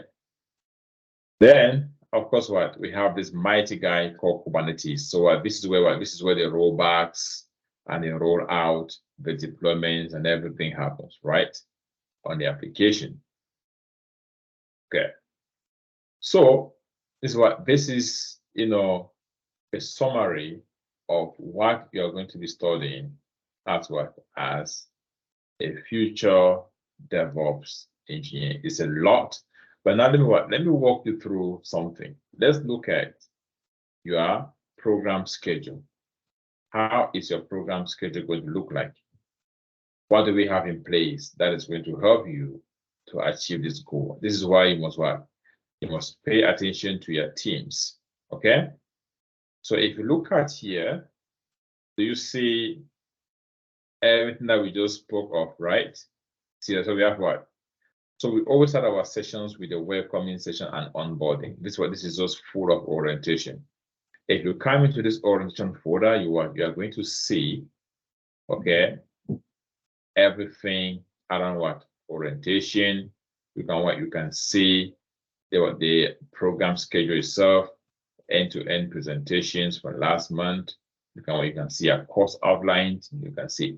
Then, of course, we have this mighty guy called Kubernetes. So this is where the rollbacks and the roll out, the deployments and everything happens, right? On the application. Okay. So this is a summary of what you're going to be studying as a future DevOps engineer. It's a lot, but now let me walk you through something. Let's look at your program schedule. How is your program schedule going to look like? What do we have in place that is going to help you to achieve this goal? This is why you must pay attention to your teams. Okay. So if you look at here, do you see everything that we just spoke of, right? See, so we have what? So we always start our sessions with a welcoming session and onboarding. This is just full of orientation. If you come into this orientation folder, you are going to see, okay, everything around orientation. You can see the program schedule itself, end-to-end presentations for last month. You can see a course outlined. You can see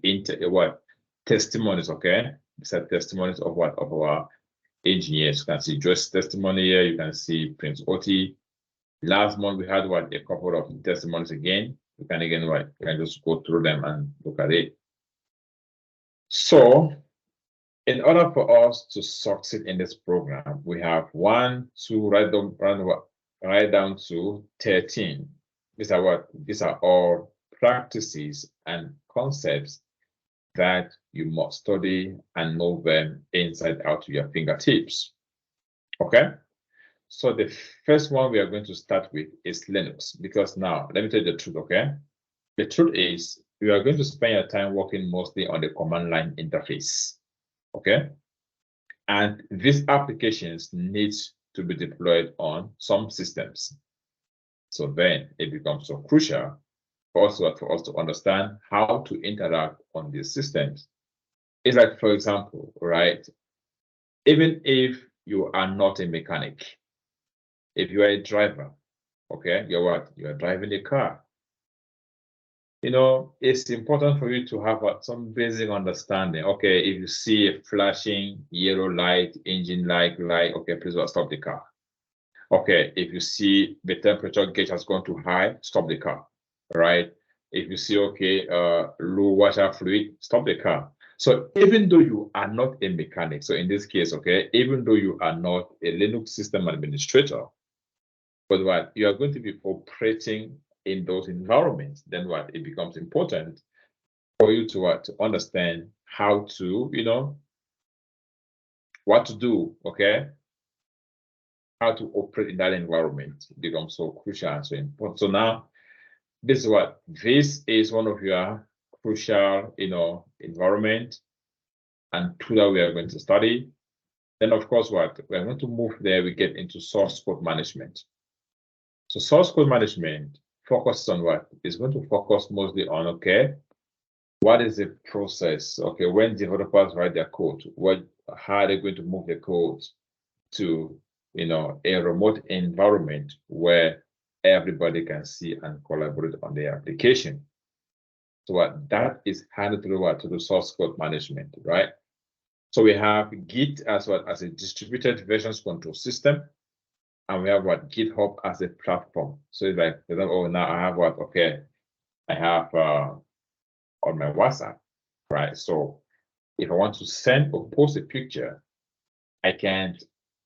testimonies. Okay, these are testimonies of our engineers. You can see Joyce's testimony here. You can see Prince Oti. Last month we had a couple of testimonies again. You can just go through them and look at it. So, in order for us to succeed in this program, we have right down to 13. These are all practices and concepts that you must study and know them inside out to your fingertips. Okay. So the first one we are going to start with is Linux, because now let me tell you the truth. Okay. The truth is you are going to spend your time working mostly on the command line interface. Okay. And these applications need to be deployed on some systems. So then it becomes so crucial also for us to understand how to interact on these systems. It's like, for example, right? Even if you are not a mechanic, if you are a driver, okay, you're what? You are driving a car. It's important for you to have some basic understanding. Okay, if you see a flashing yellow light, engine light, okay, please stop the car. Okay, if you see the temperature gauge has gone too high, stop the car, right? If you see, okay, low water fluid, stop the car. So even though you are not a mechanic, so in this case, okay, even though you are not a Linux system administrator, but what you are going to be operating in those environments, then what it becomes important for you to understand how to, what to do, okay? How to operate in that environment becomes so crucial and so important. So now this is one of your crucial, environment and tool that we are going to study. Then of course we are going to move there, we get into source code management. So source code management focuses on what? It's going to focus mostly on, okay, what is the process? Okay, when developers write their code, how are they going to move the code to, a remote environment where everybody can see and collaborate on the application. So that is handled through the source code management, right? So we have Git as a distributed versions control system, and we have GitHub as a platform. So it's like, now I have okay, I have on my WhatsApp, right? So if I want to send or post a picture, I can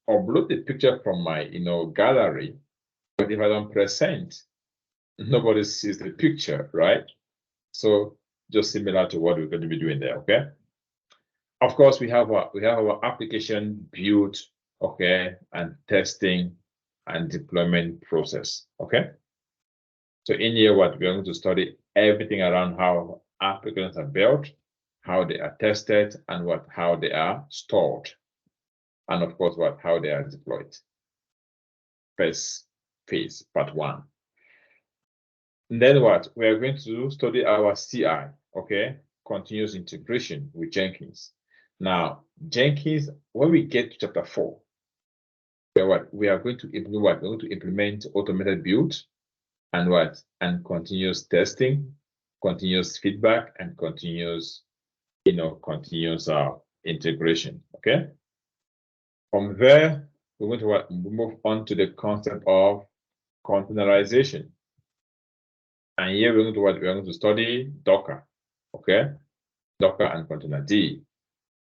upload the picture from my gallery, but if I don't press send, nobody sees the picture, right? So just similar to what we're going to be doing there, okay? Of course, we have our application build, okay, and testing and deployment process, okay? So in here, we're going to study everything around how applications are built, how they are tested, and how they are stored, and of course, how they are deployed. First phase, part one. And then we are going to study our CI, okay, continuous integration with Jenkins. Now, Jenkins, when we get to chapter 4, we are going to implement We're going to implement automated build and continuous testing, continuous feedback, and continuous integration. Okay. From there, we're going to move on to the concept of containerization. And here we're going to study Docker. Okay. Docker and Container D.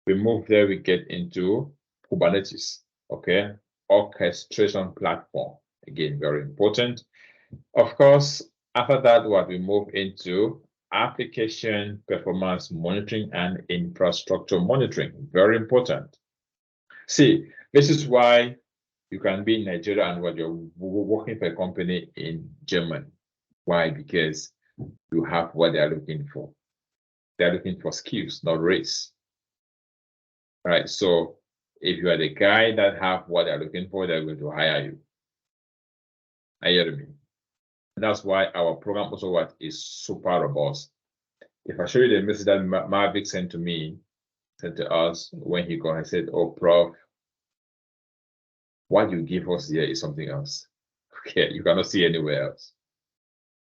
We move there, we get into Kubernetes. Okay. Orchestration platform. Again, very important. Of course, after that, we move into application performance monitoring and infrastructure monitoring. Very important. See, this is why you can be in Nigeria and you're working for a company in Germany. Why? Because you have what they're looking for. They're looking for skills, not race. All right. So if you are the guy that have what they're looking for, they're going to hire you. I hear me. And that's why our program also is super robust. If I show you the message that Mavic sent to us when he got, I said, "Oh, Prof, what you give us here is something else. Okay, you cannot see anywhere else,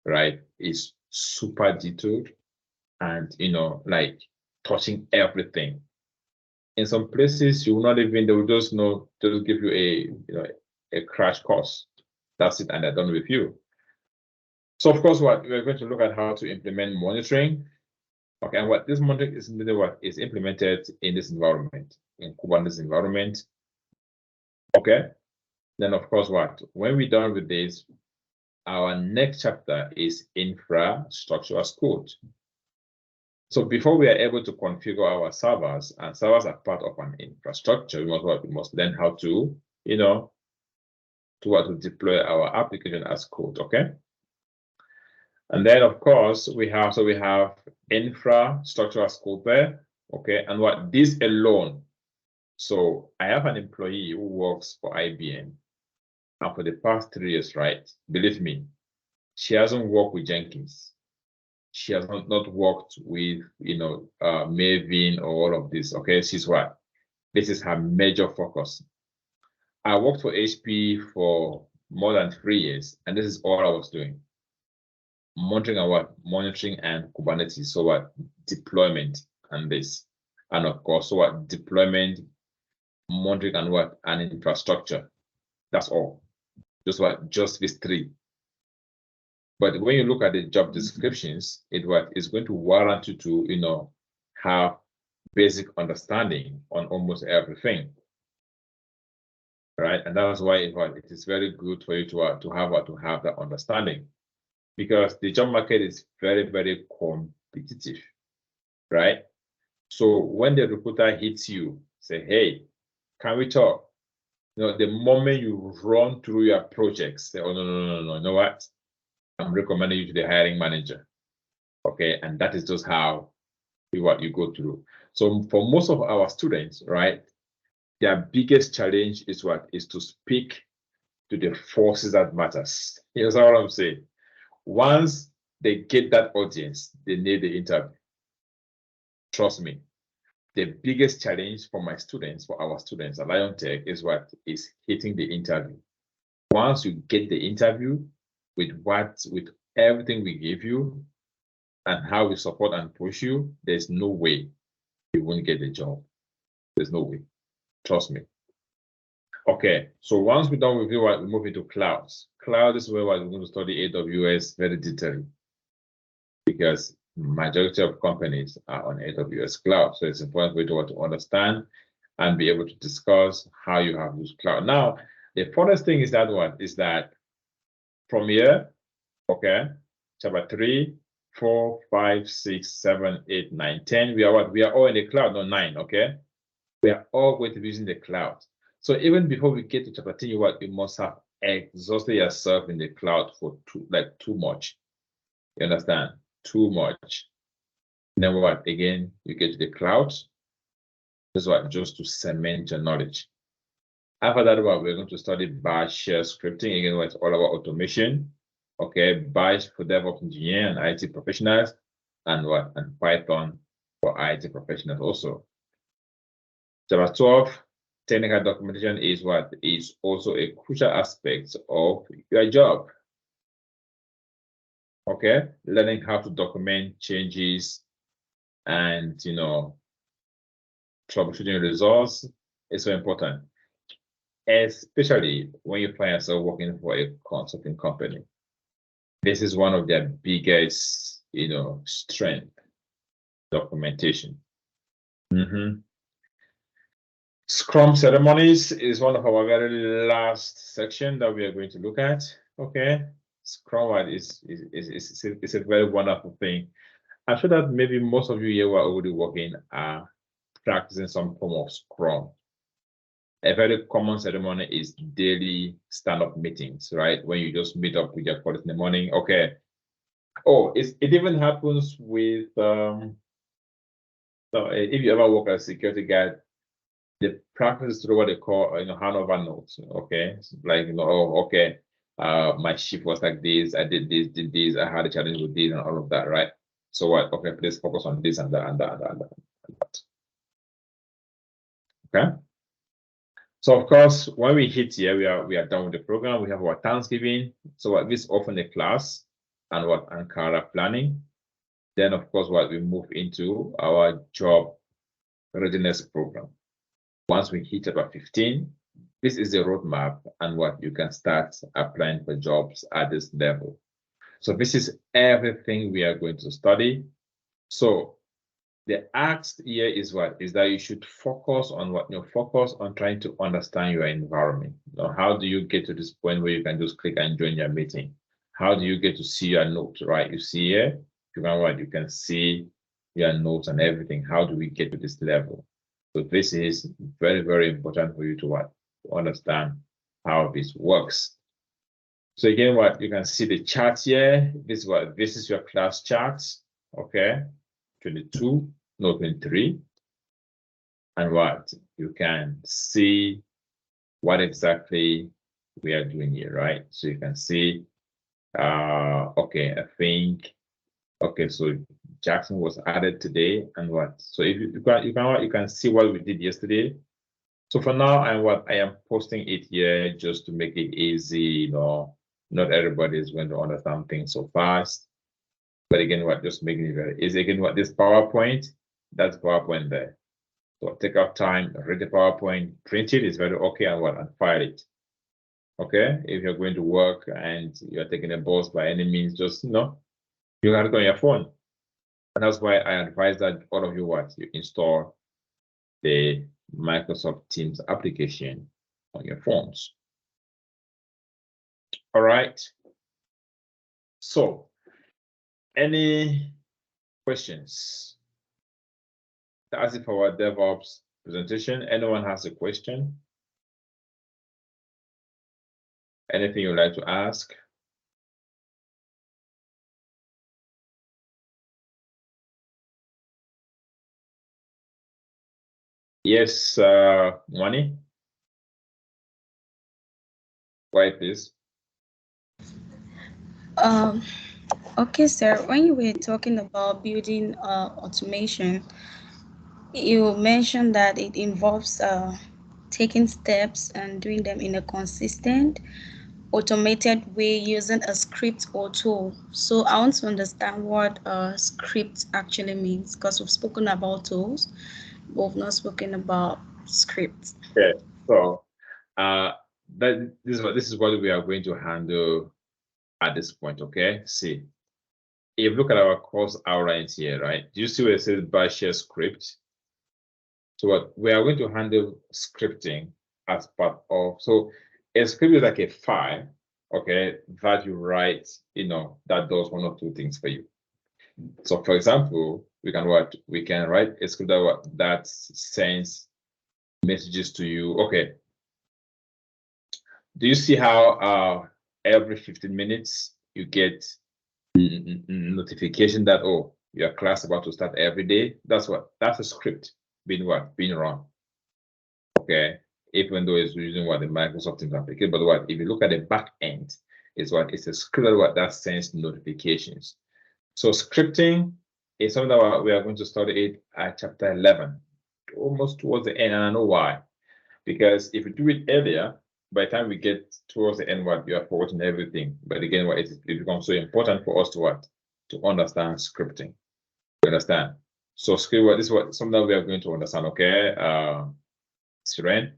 right? It's super detailed and like touching everything. In some places, you will not even they will just give you a crash course. That's it, and they're done with you. So of course, we're going to look at how to implement monitoring. Okay, and what this monitoring is implemented in this environment, in Kubernetes environment. Okay, then of course, when we're done with this, our next chapter is infrastructure as code. So before we are able to configure our servers, and servers are part of an infrastructure, we must learn how to, to deploy our application as code. Okay. And then of course we have infrastructure as code there. Okay, and this alone. So I have an employee who works for IBM. And for the past 3 years, right? Believe me, she hasn't worked with Jenkins. She has not worked with, Maven or all of this. Okay, she's what? This is her major focus. I worked for HP for more than 3 years, and this is all I was doing. Monitoring and what? Monitoring and Kubernetes. So what? Deployment and this. And of course, so what? Deployment, monitoring and what? And infrastructure. That's all. Just what? Just these three. But when you look at the job descriptions, it what is going to warrant you to, have basic understanding on almost everything. Right? And that's why it is very good for you to have that understanding. Because the job market is very, very competitive, right? So when the recruiter hits you, say, hey, can we talk? The moment you run through your projects, say, oh, no, you know what? I'm recommending you to the hiring manager. Okay, and that is just how you go through. So for most of our students, right, their biggest challenge is what? Is to speak to the forces that matters. You know what I'm saying? Once they get that audience, they need the interview. Trust me. The biggest challenge for our students at Lion Tech is what? Is hitting the interview. Once you get the interview with everything we give you and how we support and push you, there's no way you won't get the job. There's no way. Trust me. Okay, so once we're done with you, we move into clouds. Cloud is where we're going to study AWS very detailedly, because majority of companies are on AWS cloud. So it's important for you to understand and be able to discuss how you have used cloud. Now, the funnest thing is that from here, okay, chapter 3, 4, 5, 6, 7, 8, 9, 10. We are what? We are all in the cloud, not 9, okay? We are all going to be using the cloud. So even before we get to chapter 10, you must have exhausted yourself in the cloud for too much. You understand? Too much. Then what? Again, you get to the cloud. This is what? Just to cement your knowledge. After that, we're going to study Bash shell scripting. Again, it's all about automation. Okay, Bash for DevOps engineer and IT professionals, and what? And Python for IT professionals also. Chapter 12, technical documentation is what? Is also a crucial aspect of your job. Okay, learning how to document changes and troubleshooting results is so important, especially when you find yourself working for a consulting company. This is one of their biggest, strength, documentation. Scrum ceremonies is one of our very last section that we are going to look at. Okay, Scrum is a very wonderful thing. I'm sure that maybe most of you here who are already working are practicing some form of Scrum. A very common ceremony is daily stand-up meetings, right? When you just meet up with your colleagues in the morning. Okay. Oh, it even happens with so if you ever work as a security guard, the practice is through what they call handover notes. Okay, like oh, okay, my shift was like this, I did this, I had a challenge with this and all of that, right? So what? Okay, please focus on this and that and that and that and that. Okay. So of course, when we hit here, we are done with the program. We have our Thanksgiving. So this often a class and Ankara planning. Then of course we move into our job readiness program. Once we hit about 15, this is the roadmap and you can start applying for jobs at this level. So this is everything we are going to study. So the ask here is that you should focus on focus on trying to understand your environment. How do you get to this point where you can just click and join your meeting? How do you get to see your notes, right? You see here, you can see your notes and everything. How do we get to this level? So this is very, very important for you to understand how this works. So again, you can see the chart here. This is your class chart. Okay, 22, no 23. And you can see what exactly we are doing here, right? So you can see, okay, I think, okay, so Jackson was added today, and what? So if you can see what we did yesterday. So for now, I am posting it here just to make it easy. You know, not everybody is going to understand things so fast. But again, what just making it very easy. Again, what this PowerPoint, that's PowerPoint there. So take out time, read the PowerPoint, print it, it's very okay, and file it. Okay, if you're going to work and you're taking a bus by any means, just you have it on your phone. And that's why I advise that all of you you install the Microsoft Teams application on your phones. All right. So, any questions? That's it for our DevOps presentation. Anyone has a question? Anything you'd like to ask? Yes, Money. Why, please? Okay, sir. When you were talking about building automation, you mentioned that it involves taking steps and doing them in a consistent, automated way using a script or tool. So I want to understand what a script actually means because we've spoken about tools, but we've not spoken about scripts. Okay. So, uh, this is what we are going to handle at this point. Okay. See, if you look at our course outlines here, right? Do you see where it says bash share script? So what we are going to handle scripting as part of, so a script is like a file, okay, that you write, that does one or two things for you. So for example, we can write a script that sends messages to you. Okay. Do you see how every 15 minutes you get notification that, oh, your class about to start every day? That's a script being run. Okay, even though it's using the Microsoft Teams application, but if you look at the back end, it's a script that sends notifications. So scripting is something that we are going to study it at chapter 11, almost towards the end, and I know why. Because if you do it earlier, by the time we get towards the end, you are forgetting everything. But again, it becomes so important for us to understand scripting. You understand? So script, this is something that we are going to understand. Okay, Siren,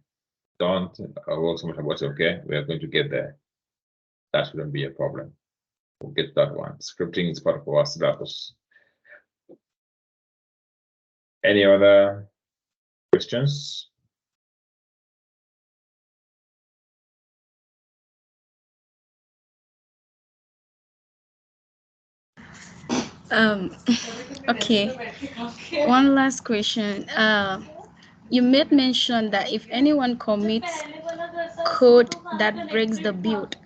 don't work so much about it. Okay, we are going to get there. That shouldn't be a problem. We'll get that one. Scripting is part of our syllabus. Any other questions? Um, okay. One last question. You made mention that if anyone commits code that breaks the build,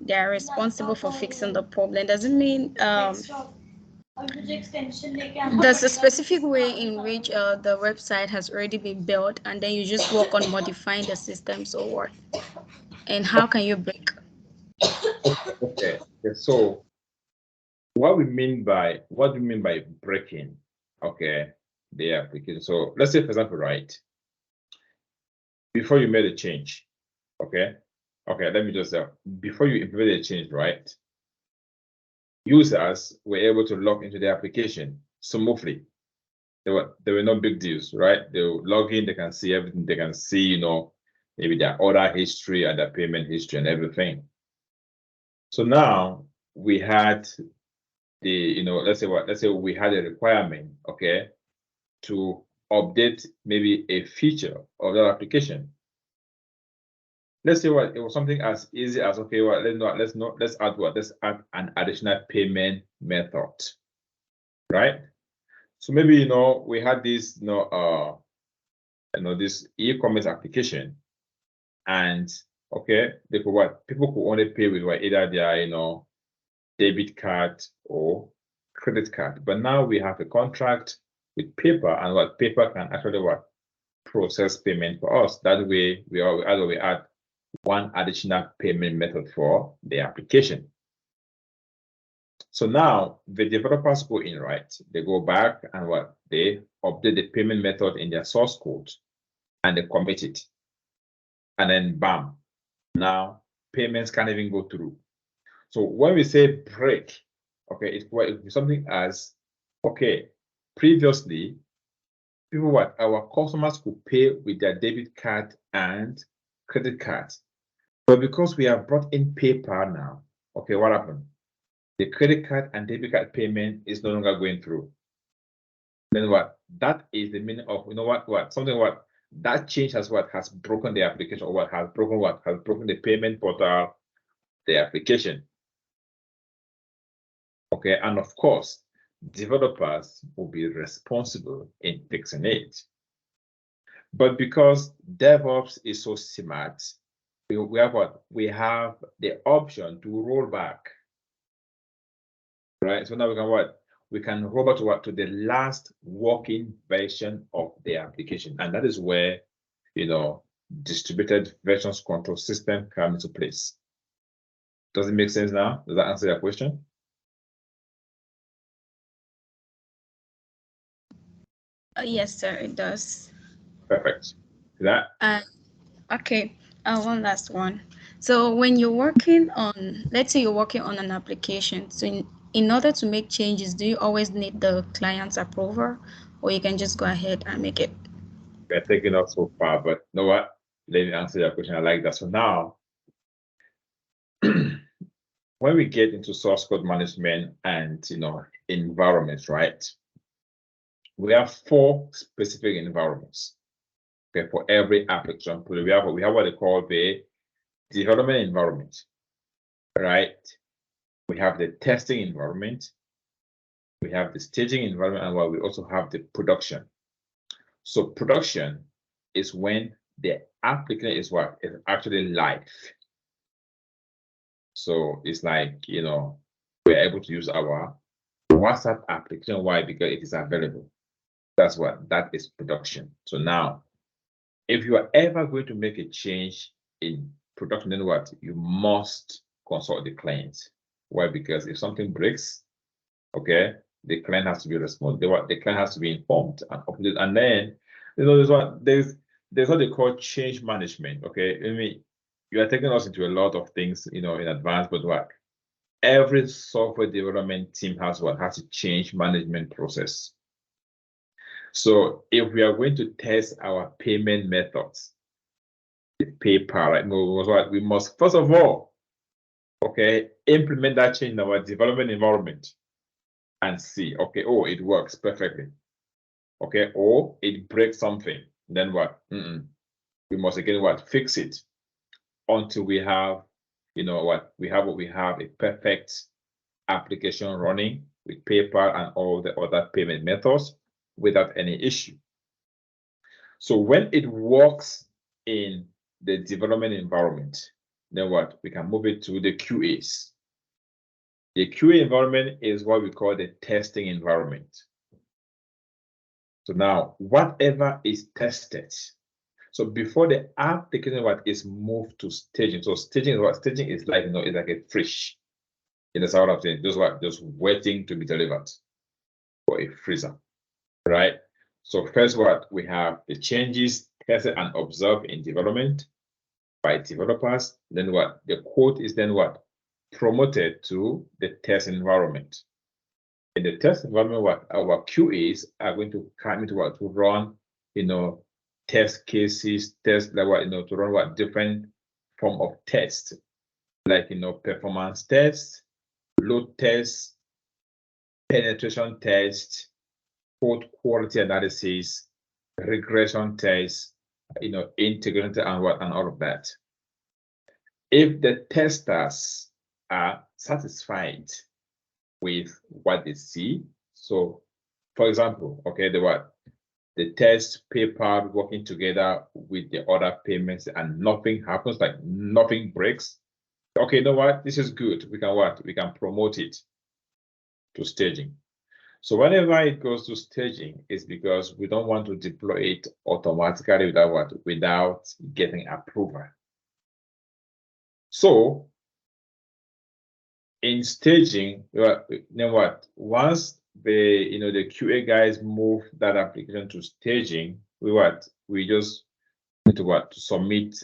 they are responsible for fixing the problem. Does it mean there's a specific way in which the website has already been built and then you just work on modifying the systems or what? And how can you break? Okay. So what do you mean by breaking? Okay, the application. So let's say, for example, right before you made a change. Okay. Let me just say, before you implemented a change, right? Users were able to log into the application smoothly. There were no big deals, right? They will log in, they can see everything, they can see, maybe their order history and their payment history and everything. So now we had let's say we had a requirement, okay, to update maybe a feature of that application. Let's say it was something as easy as, okay, let's add an additional payment method, right? So maybe we had this this e-commerce application, and okay, people could only pay with either their debit card or credit card. But now we have a contract with paper, and paper can actually process payment for us. That way we add one additional payment method for the application. So now the developers go in, right? They go back and what? They update the payment method in their source code and they commit it. And then bam, now payments can't even go through. So when we say break, okay, it's something as, okay, previously, people what? Our customers could pay with their debit card and credit card. But because we have brought in PayPal now, okay, what happened? The credit card and debit card payment is no longer going through. Then what? That is the meaning of, you know what? Something what? That change has what? Has broken the application, or what? Has broken what? Has broken the payment portal, the application. Okay, and of course, developers will be responsible in fixing it. But because DevOps is so smart, we have what? We have the option to roll back. Right? So now we can what? We can roll back to what? To the last working version of the application. And that is where, you know, distributed versions control system comes into place. Does it make sense now? Does that answer your question? Yes, sir, it does. Perfect. That Okay, one last one. So when you're working on, let's say you're working on an application, so in order to make changes, do you always need the client's approval, or you can just go ahead and make it? we're taking off so far, but you know what? Let me answer your question. I like that. So now, when we get into source code management and environments, right? We have 4 specific environments. Okay, for every application, we have what they call the development environment, right? We have the testing environment, we have the staging environment, and we also have the production. So production is when the application is what is actually live. So it's like, we're able to use our WhatsApp application. Why? Because it is available. That is production. So now, if you are ever going to make a change in production, then what? You must consult the client. Why? Because if something breaks, okay, the client has to be responsible. The client has to be informed and updated. And then, there's what they call change management. Okay, I mean, you are taking us into a lot of things, in advance, but what? Every software development team has a change management process. So if we are going to test our payment methods, the PayPal, right? We must first of all, okay, implement that change in our development environment and see, okay, oh, it works perfectly. Okay, or it breaks something. Then what? We must again fix it until we have, we have a perfect application running with PayPal and all the other payment methods without any issue. So when it works in the development environment, then what? We can move it to the QAs. The QA environment is what we call the testing environment. So now, whatever is tested, so before the application is moved to staging. So staging is like, it's like a fridge. In the sort of thing, just waiting to be delivered for a freezer, right? So first, we have the changes tested and observed in development by developers. Then the code is then promoted to the test environment. In the test environment, our QAs are going to come into to run, test cases, to run different form of tests, like performance tests, load tests, penetration tests, code quality analysis, regression tests, integration and all of that. If the testers are satisfied with what they see, so for example, okay, the test PayPal working together with the other payments and nothing happens, like nothing breaks. Okay, you know what? This is good. We can promote it to staging. So whenever it goes to staging, it's because we don't want to deploy it automatically without getting approval. So in staging, you know what? Once the QA guys move that application to staging, we just need to submit,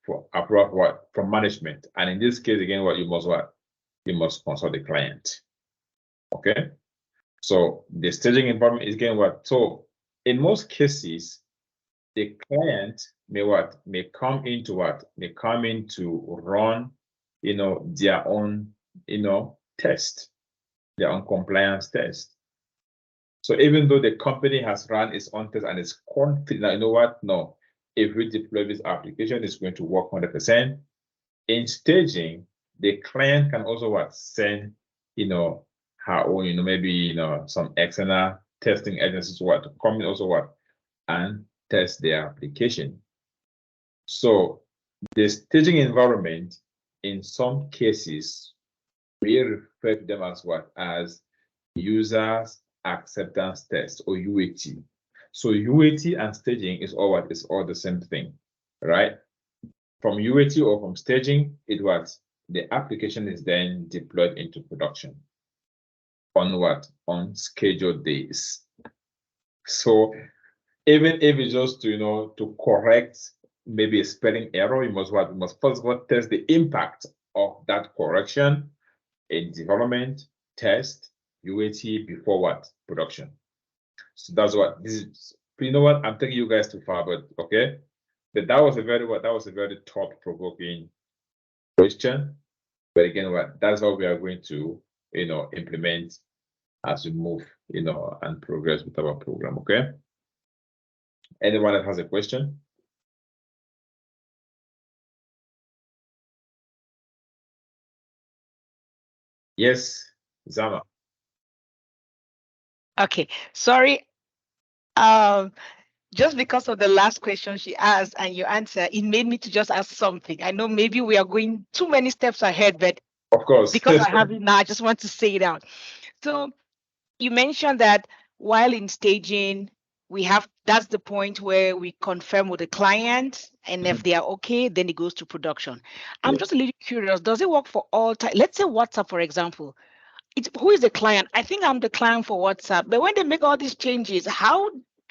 for approval from management. And in this case, again, you must consult the client. Okay. So the staging environment is again so in most cases, the client may come in to run their own test, their own compliance test. So even though the company has run its own test and is confident, no, if we deploy this application, it's going to work 100%. In staging, the client can also send her own, maybe some external testing agencies to come in also and test their application. So the staging environment, in some cases, we refer to them as users acceptance test, or UAT. So UAT and staging is all the same thing, right? From UAT or from staging, the application is then deployed into production on scheduled days. So even if it's just to correct maybe a spelling error, you must first test the impact of that correction in development, test, UAT before production. So that's what this is. You know what? I'm taking you guys too far, but okay. But that was a very thought-provoking question. But again, that's what we are going to implement as we move and progress with our program. Okay. Anyone that has a question? Yes, Zama. Okay, sorry. Just because of the last question she asked and your answer, it made me to just ask something. I know maybe we are going too many steps ahead, but of course, because I have it now, I just want to say it out. So you mentioned that while in staging, that's the point where we confirm with the client, and if they are okay, then it goes to production. I'm just a little curious, does it work for all time? Let's say WhatsApp, for example. Who is the client? I think I'm the client for WhatsApp, but when they make all these changes,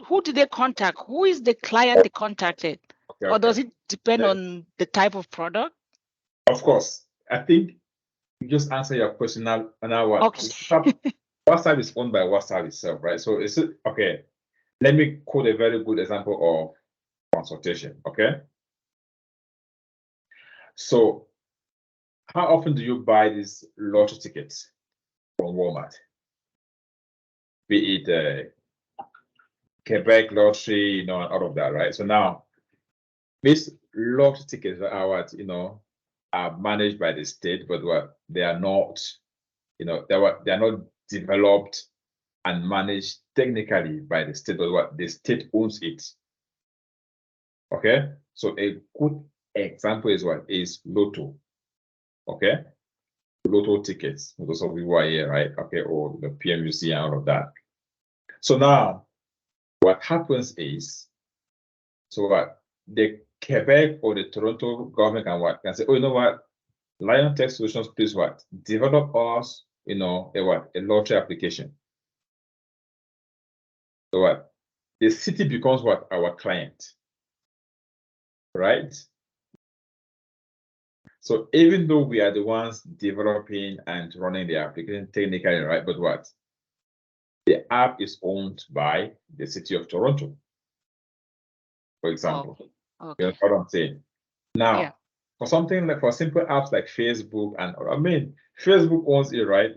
who do they contact? Who is the client they contacted? Or does it depend on the type of product? Of course. I think you just answer your question now. Okay. WhatsApp is owned by WhatsApp itself, right? So okay. Let me quote a very good example of consultation. Okay. So how often do you buy these lottery tickets from Walmart? Be it Quebec lottery, and all of that, right? So now these lottery tickets are managed by the state, but they are not, they are not developed and managed technically by the state, but the state owns it. Okay, so a good example is Lotto. Okay, Lotto tickets. Those of you who are here, right? Okay, or the PMUC and all of that. So now, what happens is, the Quebec or the Toronto government can say, oh, you know what, Lion Tech Solutions, please develop us, a lottery application. So the city becomes our client, right? So even though we are the ones developing and running the application technically, right? But the app is owned by the city of Toronto, for example. Okay. You know what I'm saying? Now, for simple apps like Facebook, and Facebook owns it, right?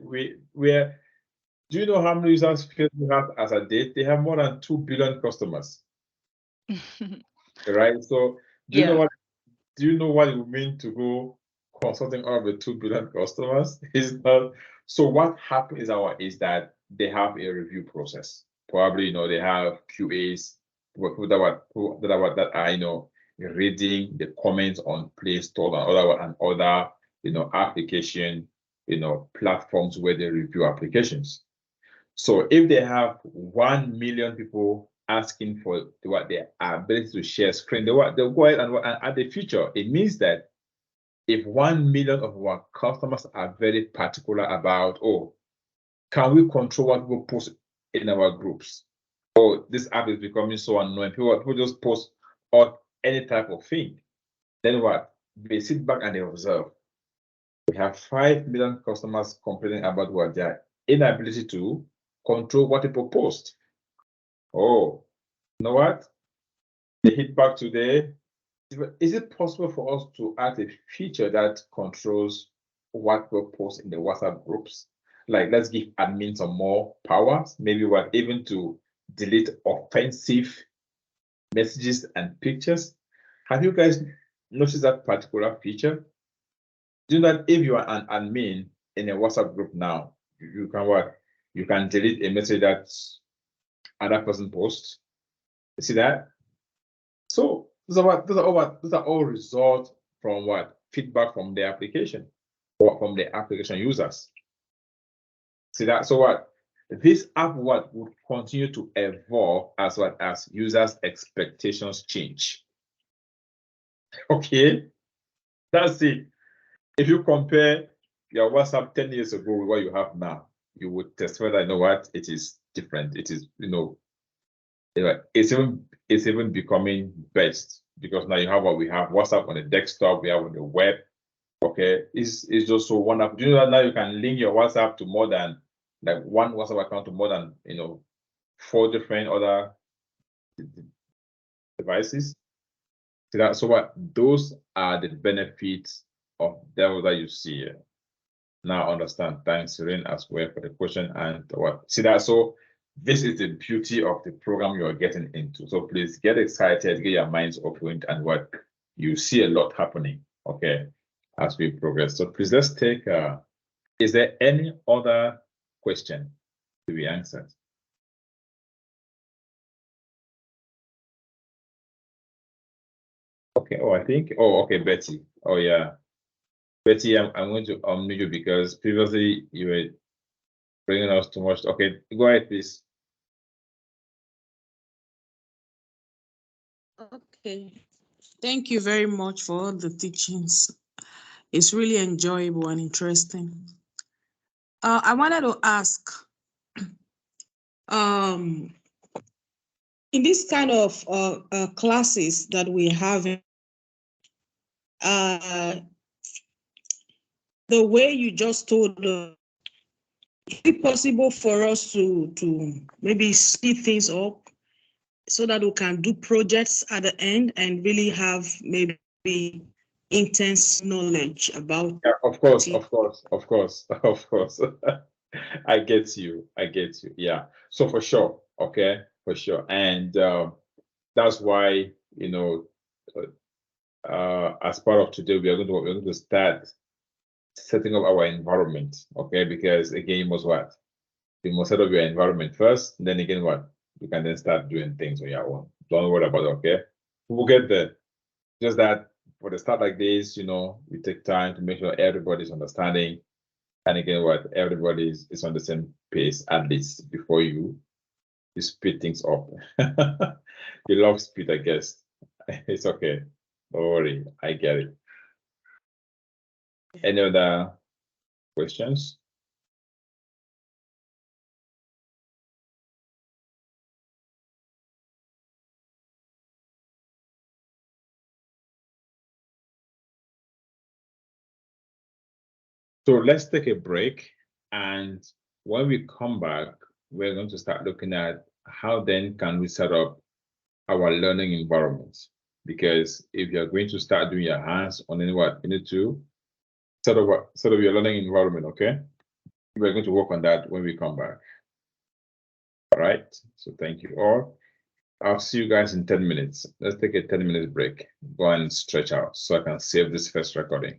Do you know how many users Facebook has as a date? They have more than 2 billion customers. Right? So do you know what it would mean to go consulting all of the 2 billion customers? Is not. So what happens is that they have a review process. Probably, they have QAs that are reading the comments on Play Store and other application platforms where they review applications. So if they have 1 million people asking for their ability to share screen, they'll go ahead and add a feature. It means that if 1 million of our customers are very particular about, oh, can we control what people post in our groups? Oh, this app is becoming so annoying. People just post on any type of thing. Then what? They sit back and they observe. We have 5 million customers complaining about what their inability to control what people post. Oh, you know what? They hit back today. Is it possible for us to add a feature that controls what we post in the WhatsApp groups? Like, let's give admins some more powers. Maybe we're even to delete offensive messages and pictures. Have you guys noticed that particular feature? Do you know that if you are an admin in a WhatsApp group now, you can what? You can delete a message that another person posts. You see that? So those are all results from what? Feedback from the application or from the application users. See that? So what? This app what would continue to evolve as what as users' expectations change. Okay, that's it. If you compare your WhatsApp 10 years ago with what you have now, you would testify that you know what it is different. It is, it's even becoming best because now you have what we have WhatsApp on the desktop, we have on the web. Okay, it's just so wonderful. Do you know that now you can link your WhatsApp to more than like one WhatsApp account to more than 4 different other devices? See that? So what? Those are the benefits of Devops that you see here. Now understand. Thanks, Serene, as well for the question. And what? See that? So this is the beauty of the program you are getting into. So please get excited, get your minds opened, and what you see a lot happening. Okay, as we progress. So please let's take. Is there any other question to be answered? Okay. Oh, I think. Oh, okay, Betty. Oh, yeah. Betty, I'm going to unmute you because previously you were bringing us too much. Okay, go ahead, please. Okay. Thank you very much for all the teachings. It's really enjoyable and interesting. I wanted to ask, in this kind of classes that we have, the way you just told us, is it possible for us to maybe speed things up so that we can do projects at the end and really have maybe intense knowledge about? Yeah, of course. I get you. Yeah. So for sure, okay, for sure. And that's why, as part of today, we're going to start setting up our environment, okay? Because again, you must what? You must set up your environment first, and then again, what? You can then start doing things on your own. Don't worry about it, okay? We'll get there. Just that for the start like this, we take time to make sure everybody's understanding. And again, what everybody is on the same pace, at least before you speed things up. You love speed, I guess. It's okay. Don't worry, I get it. Any other questions? So let's take a break, and when we come back, we're going to start looking at how then can we set up our learning environments. Because if you're going to start doing your hands on what you need to set up your learning environment, okay? We're going to work on that when we come back. All right. So thank you all. I'll see you guys in 10 minutes. Let's take a 10-minute break. Go and stretch out so I can save this first recording.